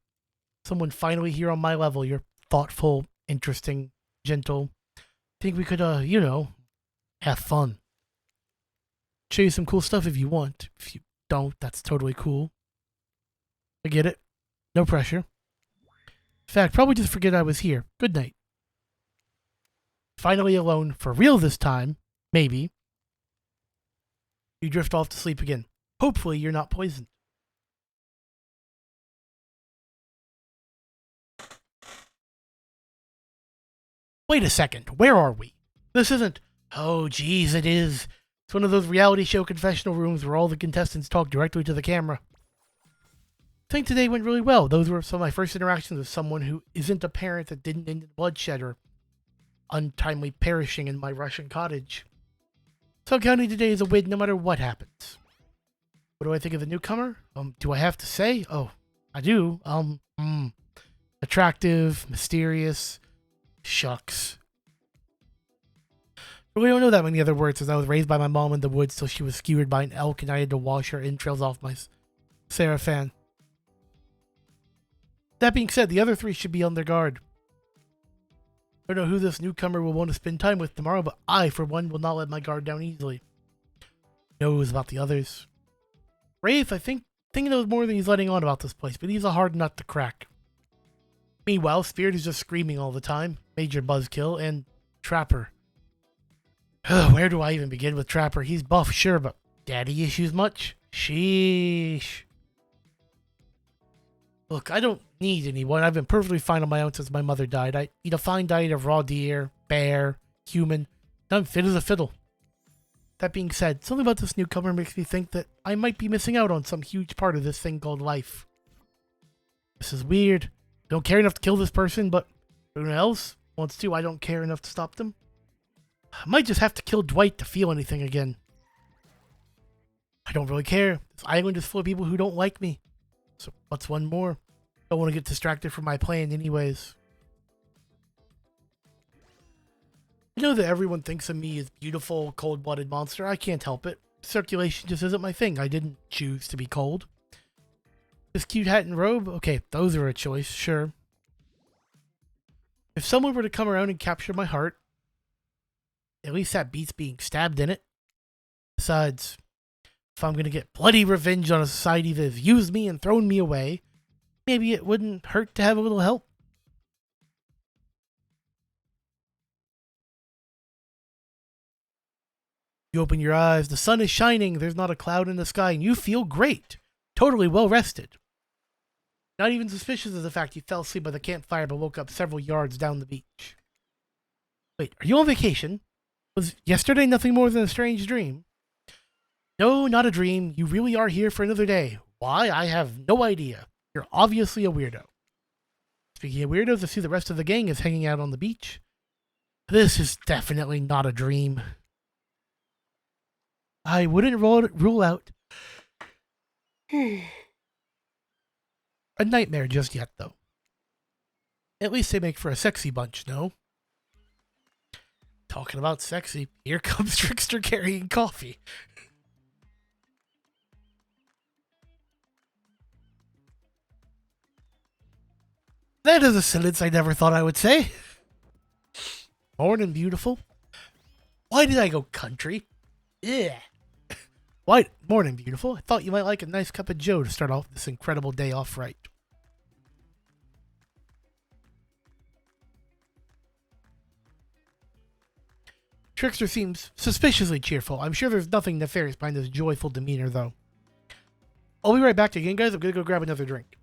S1: Someone finally here on my level. You're thoughtful, interesting, gentle. Think we could, have fun. Show you some cool stuff if you want. If you don't, that's totally cool. I get it. No pressure. In fact, probably just forget I was here. Good night. Finally alone, for real this time, maybe. You drift off to sleep again. Hopefully you're not poisoned. Wait a second, where are we? This isn't... Oh, geez, it is. It's one of those reality show confessional rooms where all the contestants talk directly to the camera. I think today went really well. Those were some of my first interactions with someone who isn't a parent that didn't end in bloodshed or untimely perishing in my Russian cottage. So counting today is a win no matter what happens. What do I think of the newcomer? Do I have to say? Oh, I do. Attractive, mysterious, shucks. We don't know that many other words, as I was raised by my mom in the woods till she was skewered by an elk and I had to wash her entrails off my Sarafan. That being said, the other three should be on their guard. I don't know who this newcomer will want to spend time with tomorrow, but I, for one, will not let my guard down easily. Knows about the others. Rafe, I think he knows more than he's letting on about this place, but he's a hard nut to crack. Meanwhile, Spirit is just screaming all the time. Major buzzkill, and Trapper. Where do I even begin with Trapper? He's buff, sure, but daddy issues much? Sheesh. Look, I don't need anyone. I've been perfectly fine on my own since my mother died. I eat a fine diet of raw deer, bear, human, and I'm fit as a fiddle. That being said, something about this newcomer makes me think that I might be missing out on some huge part of this thing called life. This is weird. I don't care enough to kill this person, but everyone else wants to. I don't care enough to stop them. I might just have to kill Dwight to feel anything again. I don't really care. This island is full of people who don't like me. So what's one more? Don't want to get distracted from my plan anyways. I know that everyone thinks of me as beautiful, cold-blooded monster. I can't help it. Circulation just isn't my thing. I didn't choose to be cold. This cute hat and robe? Okay, those are a choice, sure. If someone were to come around and capture my heart, at least that beats being stabbed in it. Besides, if I'm gonna get bloody revenge on a society that has used me and thrown me away, maybe it wouldn't hurt to have a little help. You open your eyes, the sun is shining, there's not a cloud in the sky, and you feel great. Totally well rested. Not even suspicious of the fact you fell asleep by the campfire but woke up several yards down the beach. Wait, are you on vacation? Was yesterday nothing more than a strange dream? No, not a dream. You really are here for another day. Why? I have no idea. You're obviously a weirdo. Speaking of weirdos, I see the rest of the gang is hanging out on the beach. This is definitely not a dream. I wouldn't rule out a nightmare just yet, though. At least they make for a sexy bunch, no? Talking about sexy, here comes Trickster carrying coffee. That is a sentence I never thought I would say. Morning, beautiful. Why did I go country? Yeah. Why? Morning, beautiful. I thought you might like a nice cup of joe to start off this incredible day off right. Trickster seems suspiciously cheerful. I'm sure there's nothing nefarious behind this joyful demeanor, though. I'll be right back again, guys. I'm gonna go grab another drink.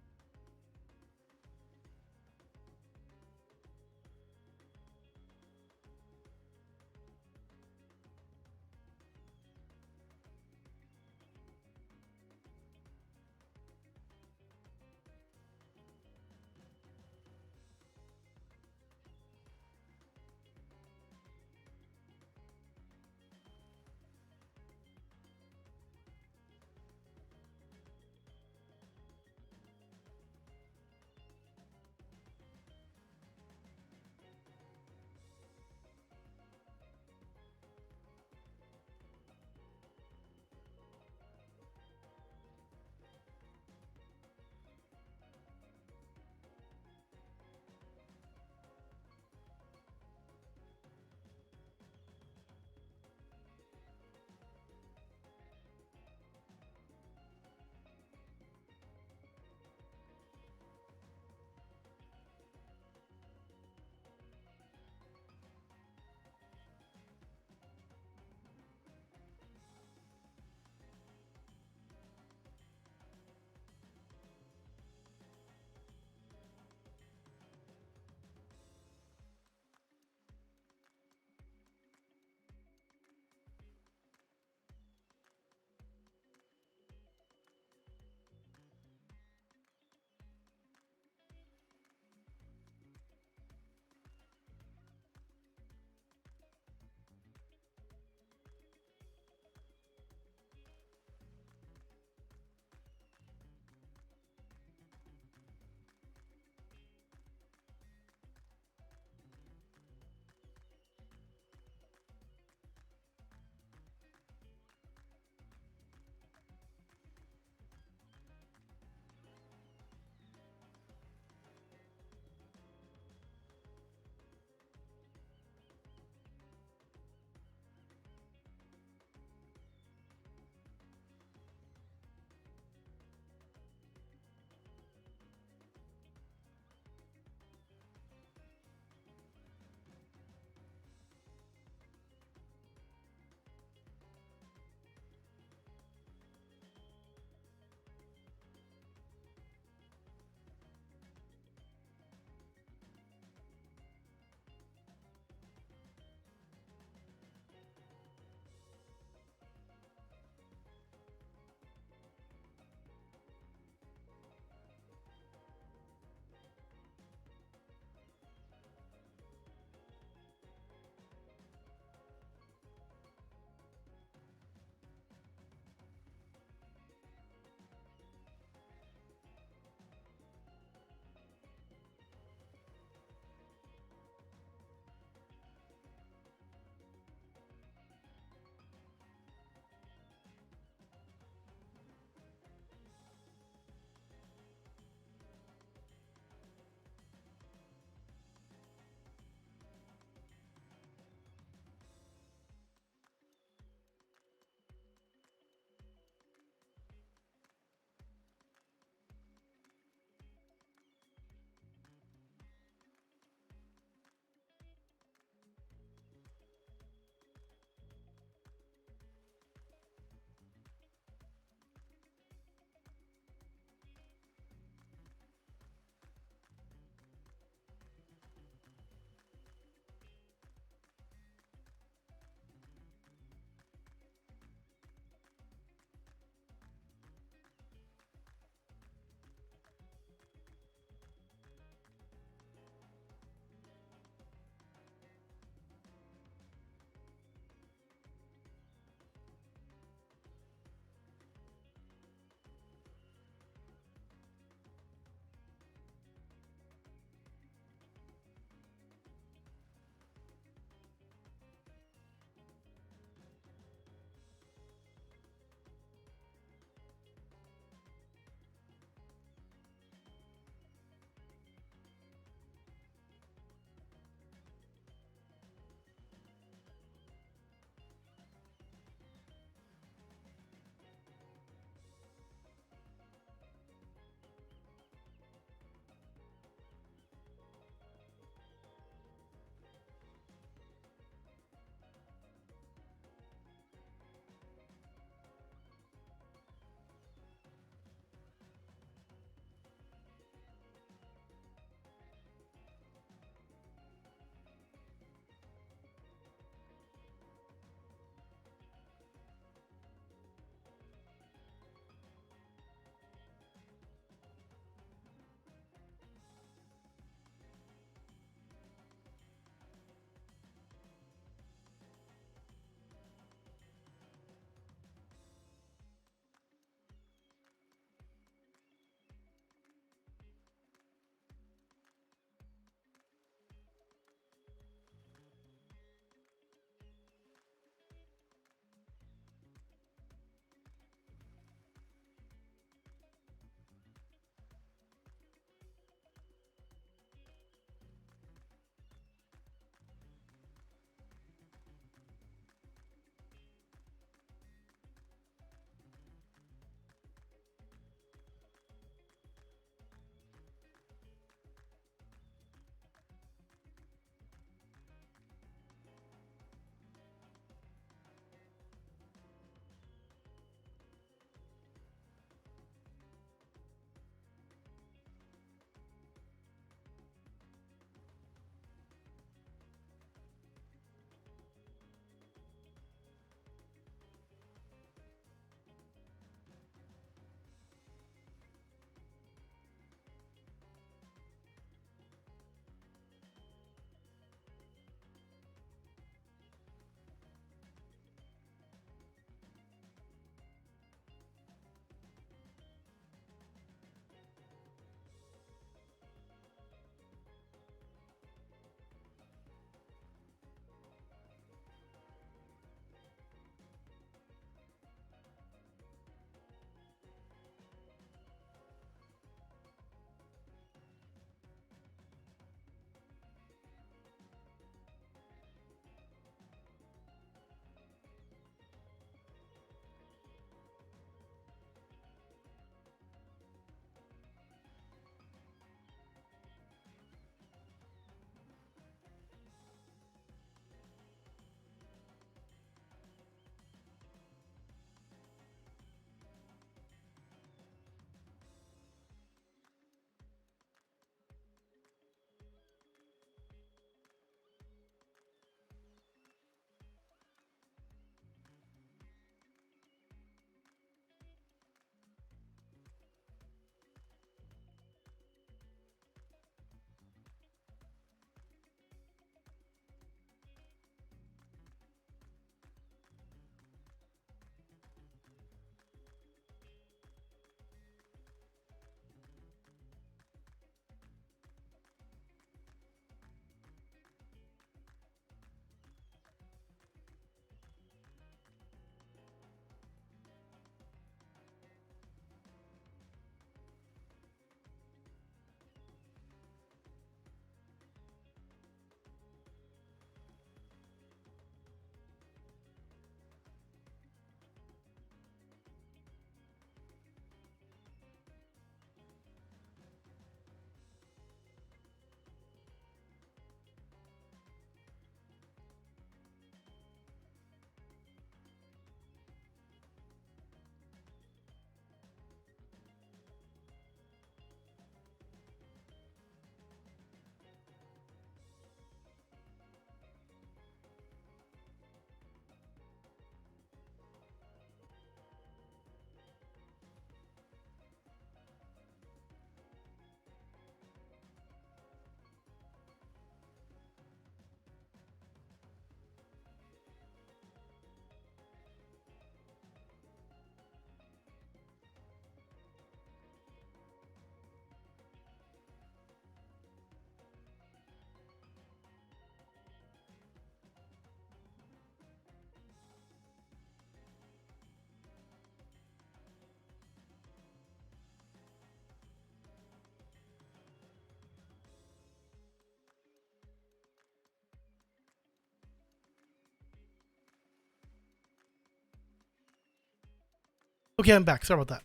S1: Okay, I'm back. Sorry about that.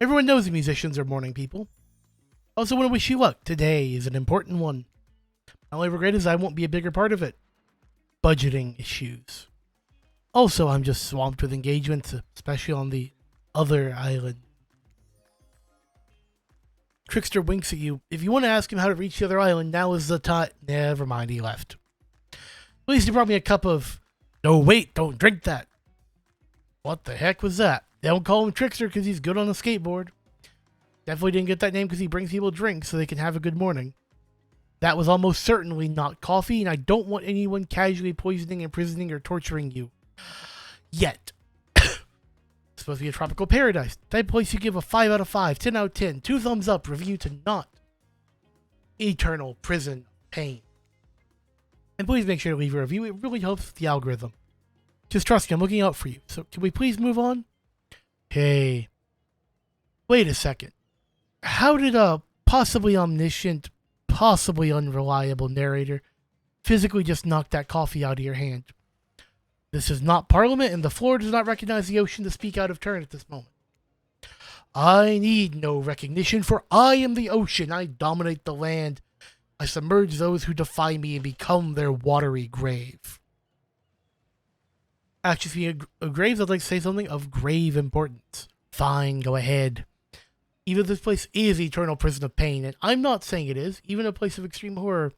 S1: Everyone knows the musicians are morning people. Also want to wish you luck. Today is an important one. My only regret is I won't be a bigger part of it. Budgeting issues. Also, I'm just swamped with engagements, especially on the other island. Trickster winks at you. If you want to ask him how to reach the other island, now is the time. Never mind, he left. At least he brought me a cup of... No, wait, don't drink that. What the heck was that? They don't call him Trickster because he's good on a skateboard. Definitely didn't get that name because he brings people drinks so they can have a good morning. That was almost certainly not coffee, and I don't want anyone casually poisoning, imprisoning, or torturing you. Yet. It's supposed to be a tropical paradise. Type of place you give a 5 out of 5, 10 out of 10, 2 thumbs up, review to not. Eternal prison pain. And please make sure to leave a review. It really helps the algorithm. Just trust me, I'm looking out for you. So can we please move on? Hey. Wait a second. How did a possibly omniscient, possibly unreliable narrator physically just knock that coffee out of your hand? This is not Parliament, and the floor does not recognize the ocean to speak out of turn at this moment. I need no recognition, for I am the ocean. I dominate the land. I submerge those who defy me and become their watery grave. Actually, speaking of graves, I'd like to say something of grave importance. Fine, go ahead. Even if this place is eternal prison of pain, and I'm not saying it is, even a place of extreme horror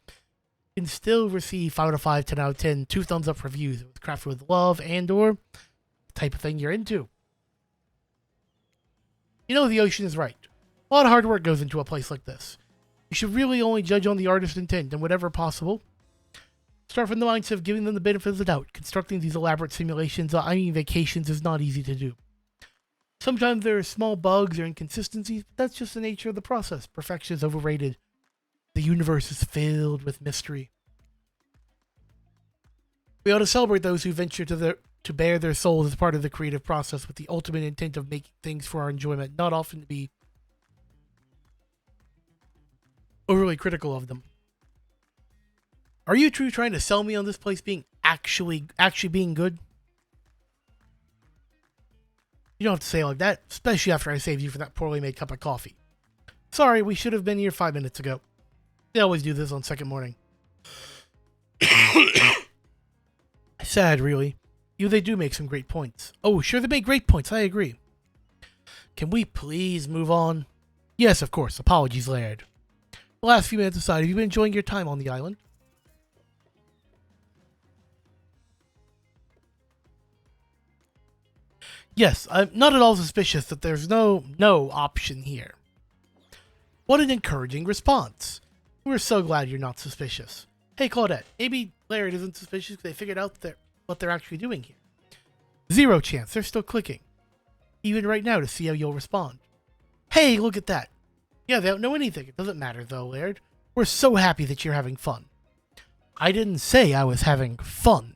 S1: can still receive 5 out of 5, 10 out of 10, 2 thumbs up reviews. It was crafted with love and or the type of thing you're into. You know, the ocean is right. A lot of hard work goes into a place like this. You should really only judge on the artist's intent and whatever possible. Start from the mindset of giving them the benefit of the doubt. Constructing these elaborate simulations, vacations, is not easy to do. Sometimes there are small bugs or inconsistencies, but that's just the nature of the process. Perfection is overrated. The universe is filled with mystery. We ought to celebrate those who venture to bare their souls as part of the creative process with the ultimate intent of making things for our enjoyment, not often to be overly critical of them. Are you truly trying to sell me on this place being actually being good? You don't have to say it like that, especially after I saved you for that poorly made cup of coffee. Sorry, we should have been here 5 minutes ago. They always do this on second morning. Sad, really. They do make some great points. Oh, sure, they make great points, I agree. Can we please move on? Yes, of course. Apologies, Laird. The last few minutes aside, have you been enjoying your time on the island? Yes, I'm not at all suspicious that there's no option here. What an encouraging response. We're so glad you're not suspicious. Hey, Claudette, maybe Laird isn't suspicious because they figured out what they're actually doing here. 0 chance, they're still clicking. Even right now to see how you'll respond. Hey, look at that. Yeah, they don't know anything. It doesn't matter though, Laird. We're so happy that you're having fun. I didn't say I was having fun.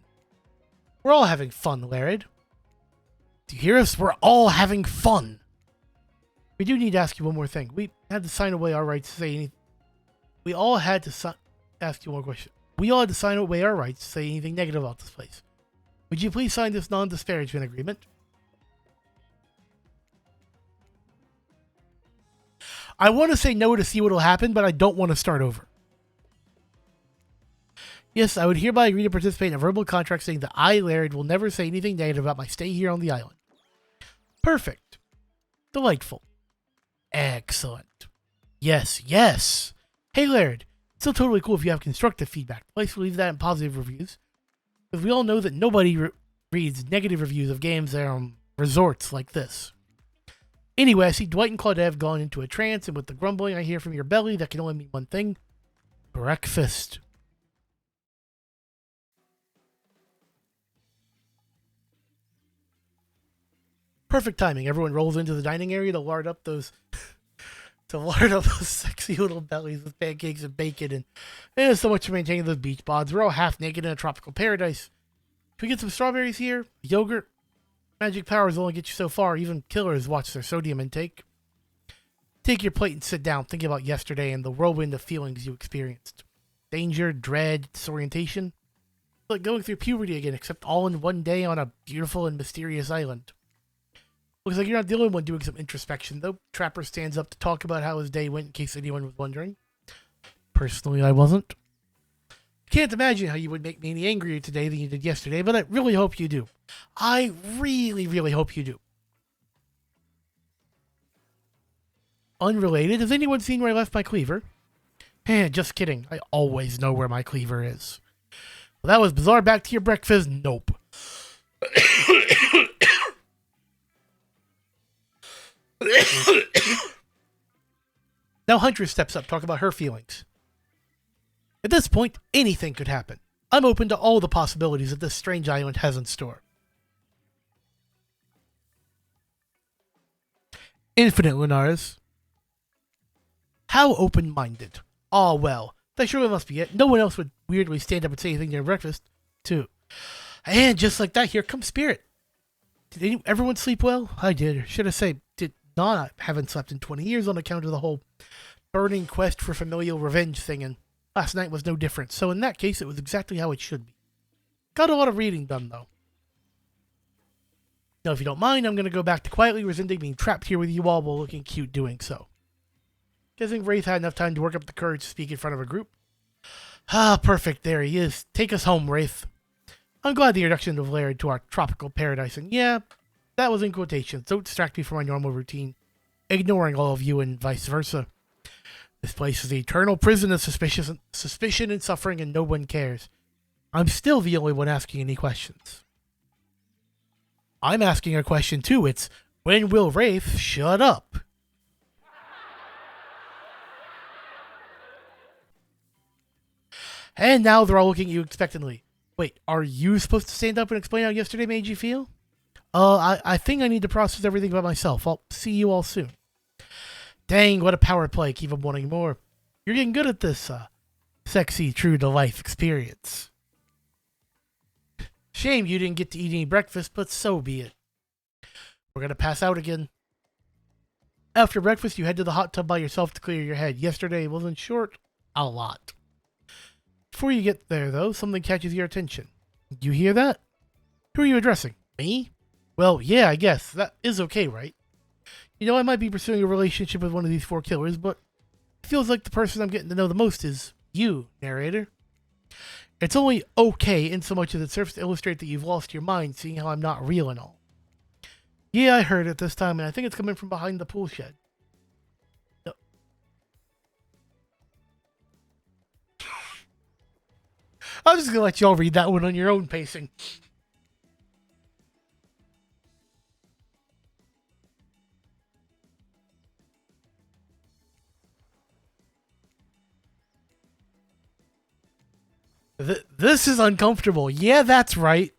S1: We're all having fun, Laird. Do you hear us? We're all having fun. We do need to ask you one more thing. We had to sign away our rights to say anything. We all had to ask you one question. We all had to sign away our rights to say anything negative about this place. Would you please sign this non-disparagement agreement? I want to say no to see what will happen, but I don't want to start over. Yes, I would hereby agree to participate in a verbal contract saying that I, Laird, will never say anything negative about my stay here on the island. Perfect. Delightful. Excellent. Yes, yes. Hey, Laird, it's still totally cool if you have constructive feedback. Please leave that in positive reviews. Because we all know that nobody reads negative reviews of games that are on resorts like this. Anyway, I see Dwight and Claudette have gone into a trance, and with the grumbling I hear from your belly, that can only mean one thing. Breakfast. Perfect timing. Everyone rolls into the dining area to lard up those sexy little bellies with pancakes and bacon, and there's so much for maintaining those beach bods. We're all half naked in a tropical paradise. Can we get some strawberries here? Yogurt? Magic powers only get you so far. Even killers watch their sodium intake. Take your plate and sit down, thinking about yesterday and the whirlwind of feelings you experienced. Danger, dread, disorientation. It's like going through puberty again, except all in one day on a beautiful and mysterious island. Looks like you're not the only one doing some introspection, though. Trapper stands up to talk about how his day went in case anyone was wondering. Personally, I wasn't. Can't imagine how you would make me any angrier today than you did yesterday, but I really hope you do. I really, really hope you do. Unrelated, has anyone seen where I left my cleaver? Just kidding. I always know where my cleaver is. Well, that was bizarre. Back to your breakfast? Nope. Now Huntress steps up, talk about her feelings. At this point, anything could happen. I'm open to all the possibilities that this strange island has in store. Infinite, Lunaris. How open-minded. Ah, well, that surely must be it. No one else would weirdly stand up and say anything during breakfast, too. And just like that, here comes Spirit. Did everyone sleep well? I did. Should I say, did not. I haven't slept in 20 years on account of the whole burning quest for familial revenge thing, and last night was no different. So in that case, it was exactly how it should be. Got a lot of reading done, though. Now, if you don't mind, I'm going to go back to quietly resenting being trapped here with you all while looking cute doing so. Guessing Wraith had enough time to work up the courage to speak in front of a group. Ah, perfect. There he is. Take us home, Wraith. I'm glad the introduction of Laird to our tropical paradise, and yeah, that was in quotations. Don't distract me from my normal routine, ignoring all of you and vice versa. This place is the eternal prison of suspicion and suffering, and no one cares. I'm still the only one asking any questions. I'm asking a question too. It's, when will Wraith shut up? And now they're all looking at you expectantly. Wait, are you supposed to stand up and explain how yesterday made you feel? I think I need to process everything by myself. I'll see you all soon. Dang, what a power play. Keep on wanting more. You're getting good at this, sexy, true-to-life experience. Shame you didn't get to eat any breakfast, but so be it. We're gonna pass out again. After breakfast, you head to the hot tub by yourself to clear your head. Yesterday wasn't short. A lot. Before you get there, though, something catches your attention. You hear that? Who are you addressing? Me? Well, yeah, I guess. That is okay, right? You know, I might be pursuing a relationship with one of these 4 killers, but it feels like the person I'm getting to know the most is you, narrator. It's only okay in so much as it serves to illustrate that you've lost your mind, seeing how I'm not real and all. Yeah, I heard it this time, and I think it's coming from behind the pool shed. No. I'm just gonna let y'all read that one on your own pacing. This is uncomfortable. Yeah, that's right.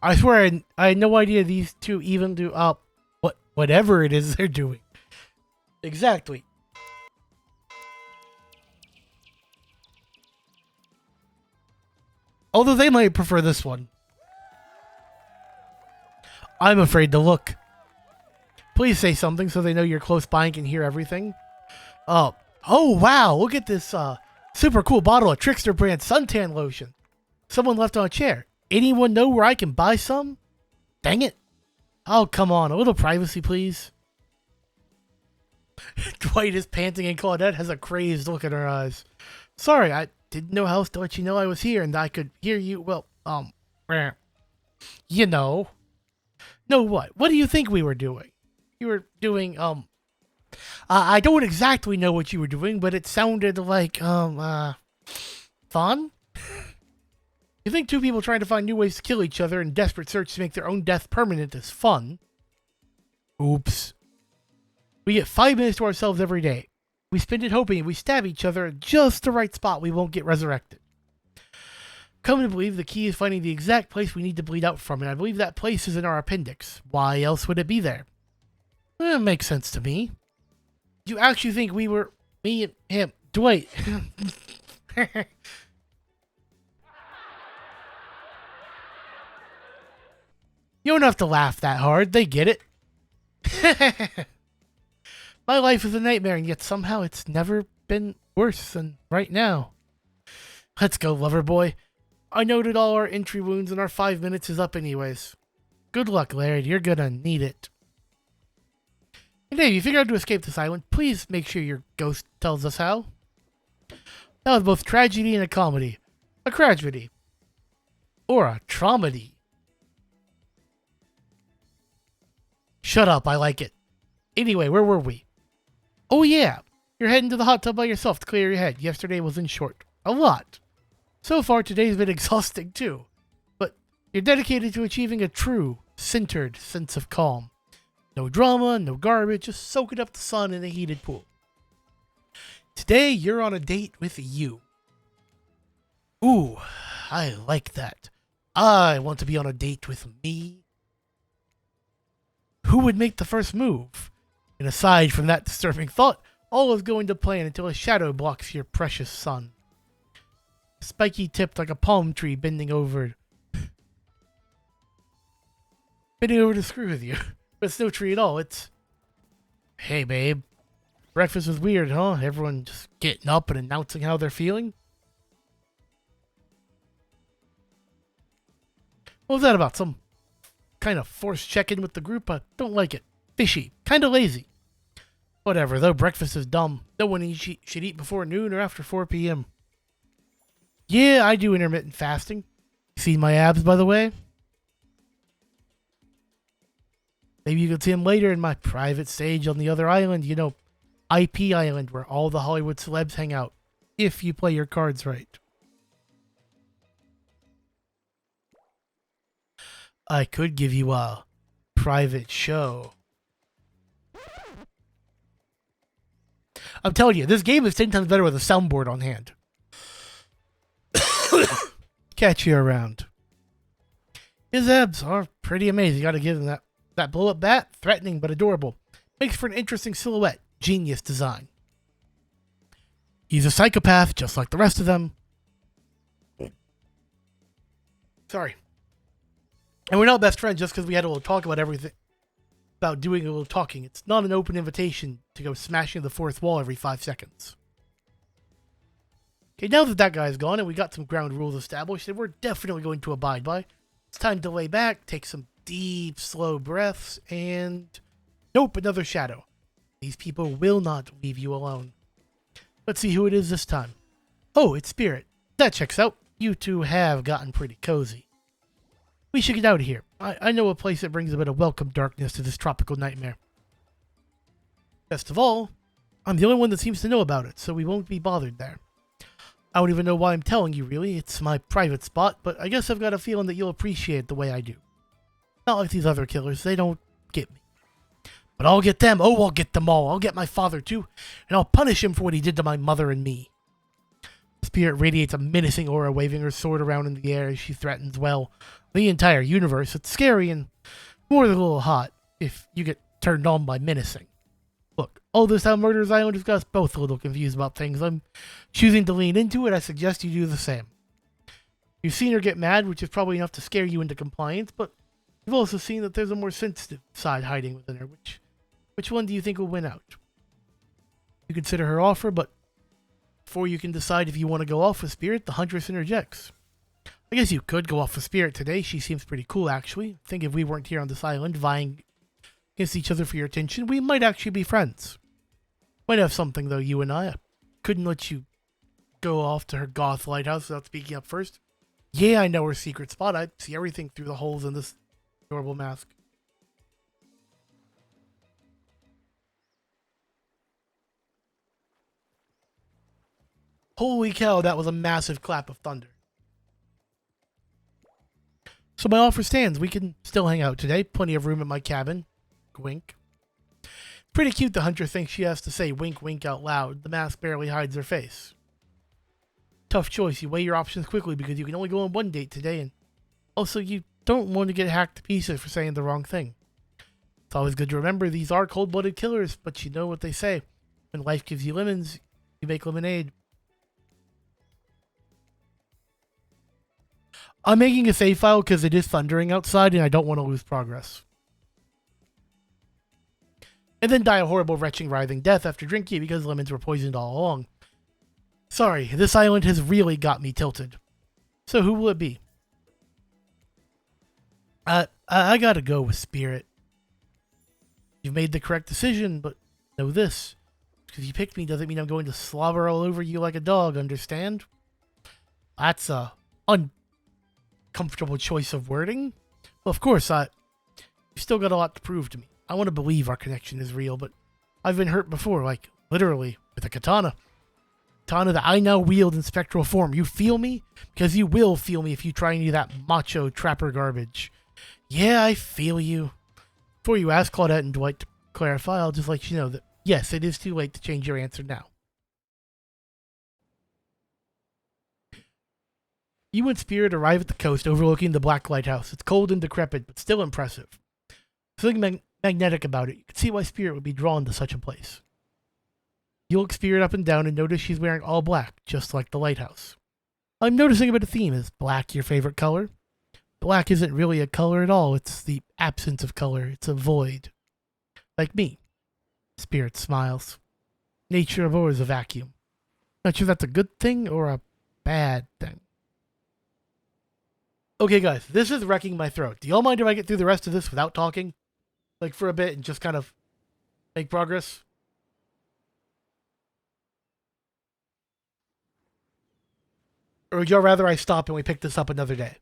S1: I swear I had no idea these two even do whatever it is they're doing. Exactly. Although they might prefer this one. I'm afraid to look. Please say something so they know you're close by and can hear everything. Oh wow, look at this super cool bottle of Trickster brand suntan lotion. Someone left on a chair. Anyone know where I can buy some? Dang it. Oh, come on, a little privacy, please. Dwight is panting and Claudette has a crazed look in her eyes. Sorry, I didn't know how else to let you know I was here and I could hear you. Well, you know. No, what? What do you think we were doing? You were doing, I don't exactly know what you were doing, but it sounded like, fun? You think 2 people trying to find new ways to kill each other in desperate search to make their own death permanent is fun? Oops. We get 5 minutes to ourselves every day. We spend it hoping if we stab each other at just the right spot, we won't get resurrected. Come to believe the key is finding the exact place we need to bleed out from, and I believe that place is in our appendix. Why else would it be there? It makes sense to me. Do you actually think we were... me and him... Dwight... You don't have to laugh that hard. They get it. My life is a nightmare, and yet somehow it's never been worse than right now. Let's go, lover boy. I noted all our entry wounds, and our 5 minutes is up anyways. Good luck, Laird. You're gonna need it. And Dave, if you figure out to escape this island, please make sure your ghost tells us how. That was both tragedy and a comedy. A tragedy. Or a traumedy. Shut up, I like it. Anyway, where were we? Oh yeah, you're heading to the hot tub by yourself to clear your head. Yesterday was in short. A lot. So far, today's been exhausting too. But you're dedicated to achieving a true, centered sense of calm. No drama, no garbage, just soaking up the sun in a heated pool. Today, you're on a date with you. Ooh, I like that. I want to be on a date with me. Who would make the first move? And aside from that disturbing thought, all is going to plan until a shadow blocks your precious sun. Spiky tipped like a palm tree bending over to screw with you. But it's no tree at all. It's, hey babe, breakfast was weird, huh? Everyone just getting up and announcing how they're feeling? What was that about? Some kind of forced check-in with the group? I don't like it. Fishy. Kind of lazy. Whatever, though breakfast is dumb. No one should eat before noon or after 4 p.m. Yeah, I do intermittent fasting. See my abs, by the way? Maybe you can see them later in my private stage on the other island. You know, IP Island, where all the Hollywood celebs hang out. If you play your cards right. I could give you a private show. I'm telling you, this game is 10 times better with a soundboard on hand. Catch you around. His abs are pretty amazing. Gotta give him that. That blow-up bat, threatening but adorable. Makes for an interesting silhouette. Genius design. He's a psychopath, just like the rest of them. Sorry. And we're not best friends just because we had a little talk about everything. About doing a little talking. It's not an open invitation to go smashing the fourth wall every 5 seconds. Okay, now that that guy's gone and we got some ground rules established that we're definitely going to abide by, it's time to lay back, take some deep, slow breaths, and... Nope, another shadow. These people will not leave you alone. Let's see who it is this time. Oh, it's Spirit. That checks out. You two have gotten pretty cozy. We should get out of here. I know a place that brings a bit of welcome darkness to this tropical nightmare. Best of all, I'm the only one that seems to know about it, so we won't be bothered there. I don't even know why I'm telling you, really. It's my private spot, but I guess I've got a feeling that you'll appreciate it the way I do. Not like these other killers. They don't get me. But I'll get them. Oh, I'll get them all. I'll get my father, too. And I'll punish him for what he did to my mother and me. Spirit radiates a menacing aura, waving her sword around in the air as she threatens, well, the entire universe. It's scary and more than a little hot if you get turned on by menacing. Look, all this how Murder's Island has got us both a little confused about things. I'm choosing to lean into it. I suggest you do the same. You've seen her get mad, which is probably enough to scare you into compliance, but you've also seen that there's a more sensitive side hiding within her. Which one do you think will win out? You consider her offer, but before you can decide if you want to go off with Spirit, the Huntress interjects. I guess you could go off with Spirit today. She seems pretty cool, actually. I think if we weren't here on this island vying against each other for your attention, we might actually be friends. Might have something, though, you and I couldn't let you go off to her goth lighthouse without speaking up first. Yeah, I know her secret spot. I see everything through the holes in this adorable mask. Holy cow, that was a massive clap of thunder. So my offer stands. We can still hang out today. Plenty of room in my cabin. Wink. Pretty cute the Hunter thinks she has to say wink wink out loud. The mask barely hides her face. Tough choice. You weigh your options quickly because you can only go on one date today, and also you don't want to get hacked to pieces for saying the wrong thing. It's always good to remember these are cold-blooded killers, but you know what they say. When life gives you lemons, you make lemonade. I'm making a save file because it is thundering outside and I don't want to lose progress. And then die a horrible, retching, writhing death after drinking it because lemons were poisoned all along. Sorry, this island has really got me tilted. So who will it be? I gotta go with Spirit. You've made the correct decision, but know this. Because you picked me doesn't mean I'm going to slobber all over you like a dog, understand? That's a uncomfortable choice of wording. Well, of course, you've still got a lot to prove to me. I want to believe our connection is real, but I've been hurt before, like, literally, with a katana. Katana that I now wield in spectral form. You feel me? Because you will feel me if you try any of that macho trapper garbage. Yeah, I feel you. Before you ask Claudette and Dwight to clarify, I'll just let you know that, yes, it is too late to change your answer now. You and Spirit arrive at the coast overlooking the Black Lighthouse. It's cold and decrepit, but still impressive. Something magnetic about it. You can see why Spirit would be drawn to such a place. You look Spirit up and down and notice she's wearing all black, just like the lighthouse. I'm noticing a bit of theme. Is black your favorite color? Black isn't really a color at all. It's the absence of color. It's a void. Like me. Spirit smiles. Nature abhors a vacuum. Not sure that's a good thing or a bad thing. Okay, guys, this is wrecking my throat. Do y'all mind if I get through the rest of this without talking? Like, for a bit and just kind of make progress? Or would y'all rather I stop and we pick this up another day?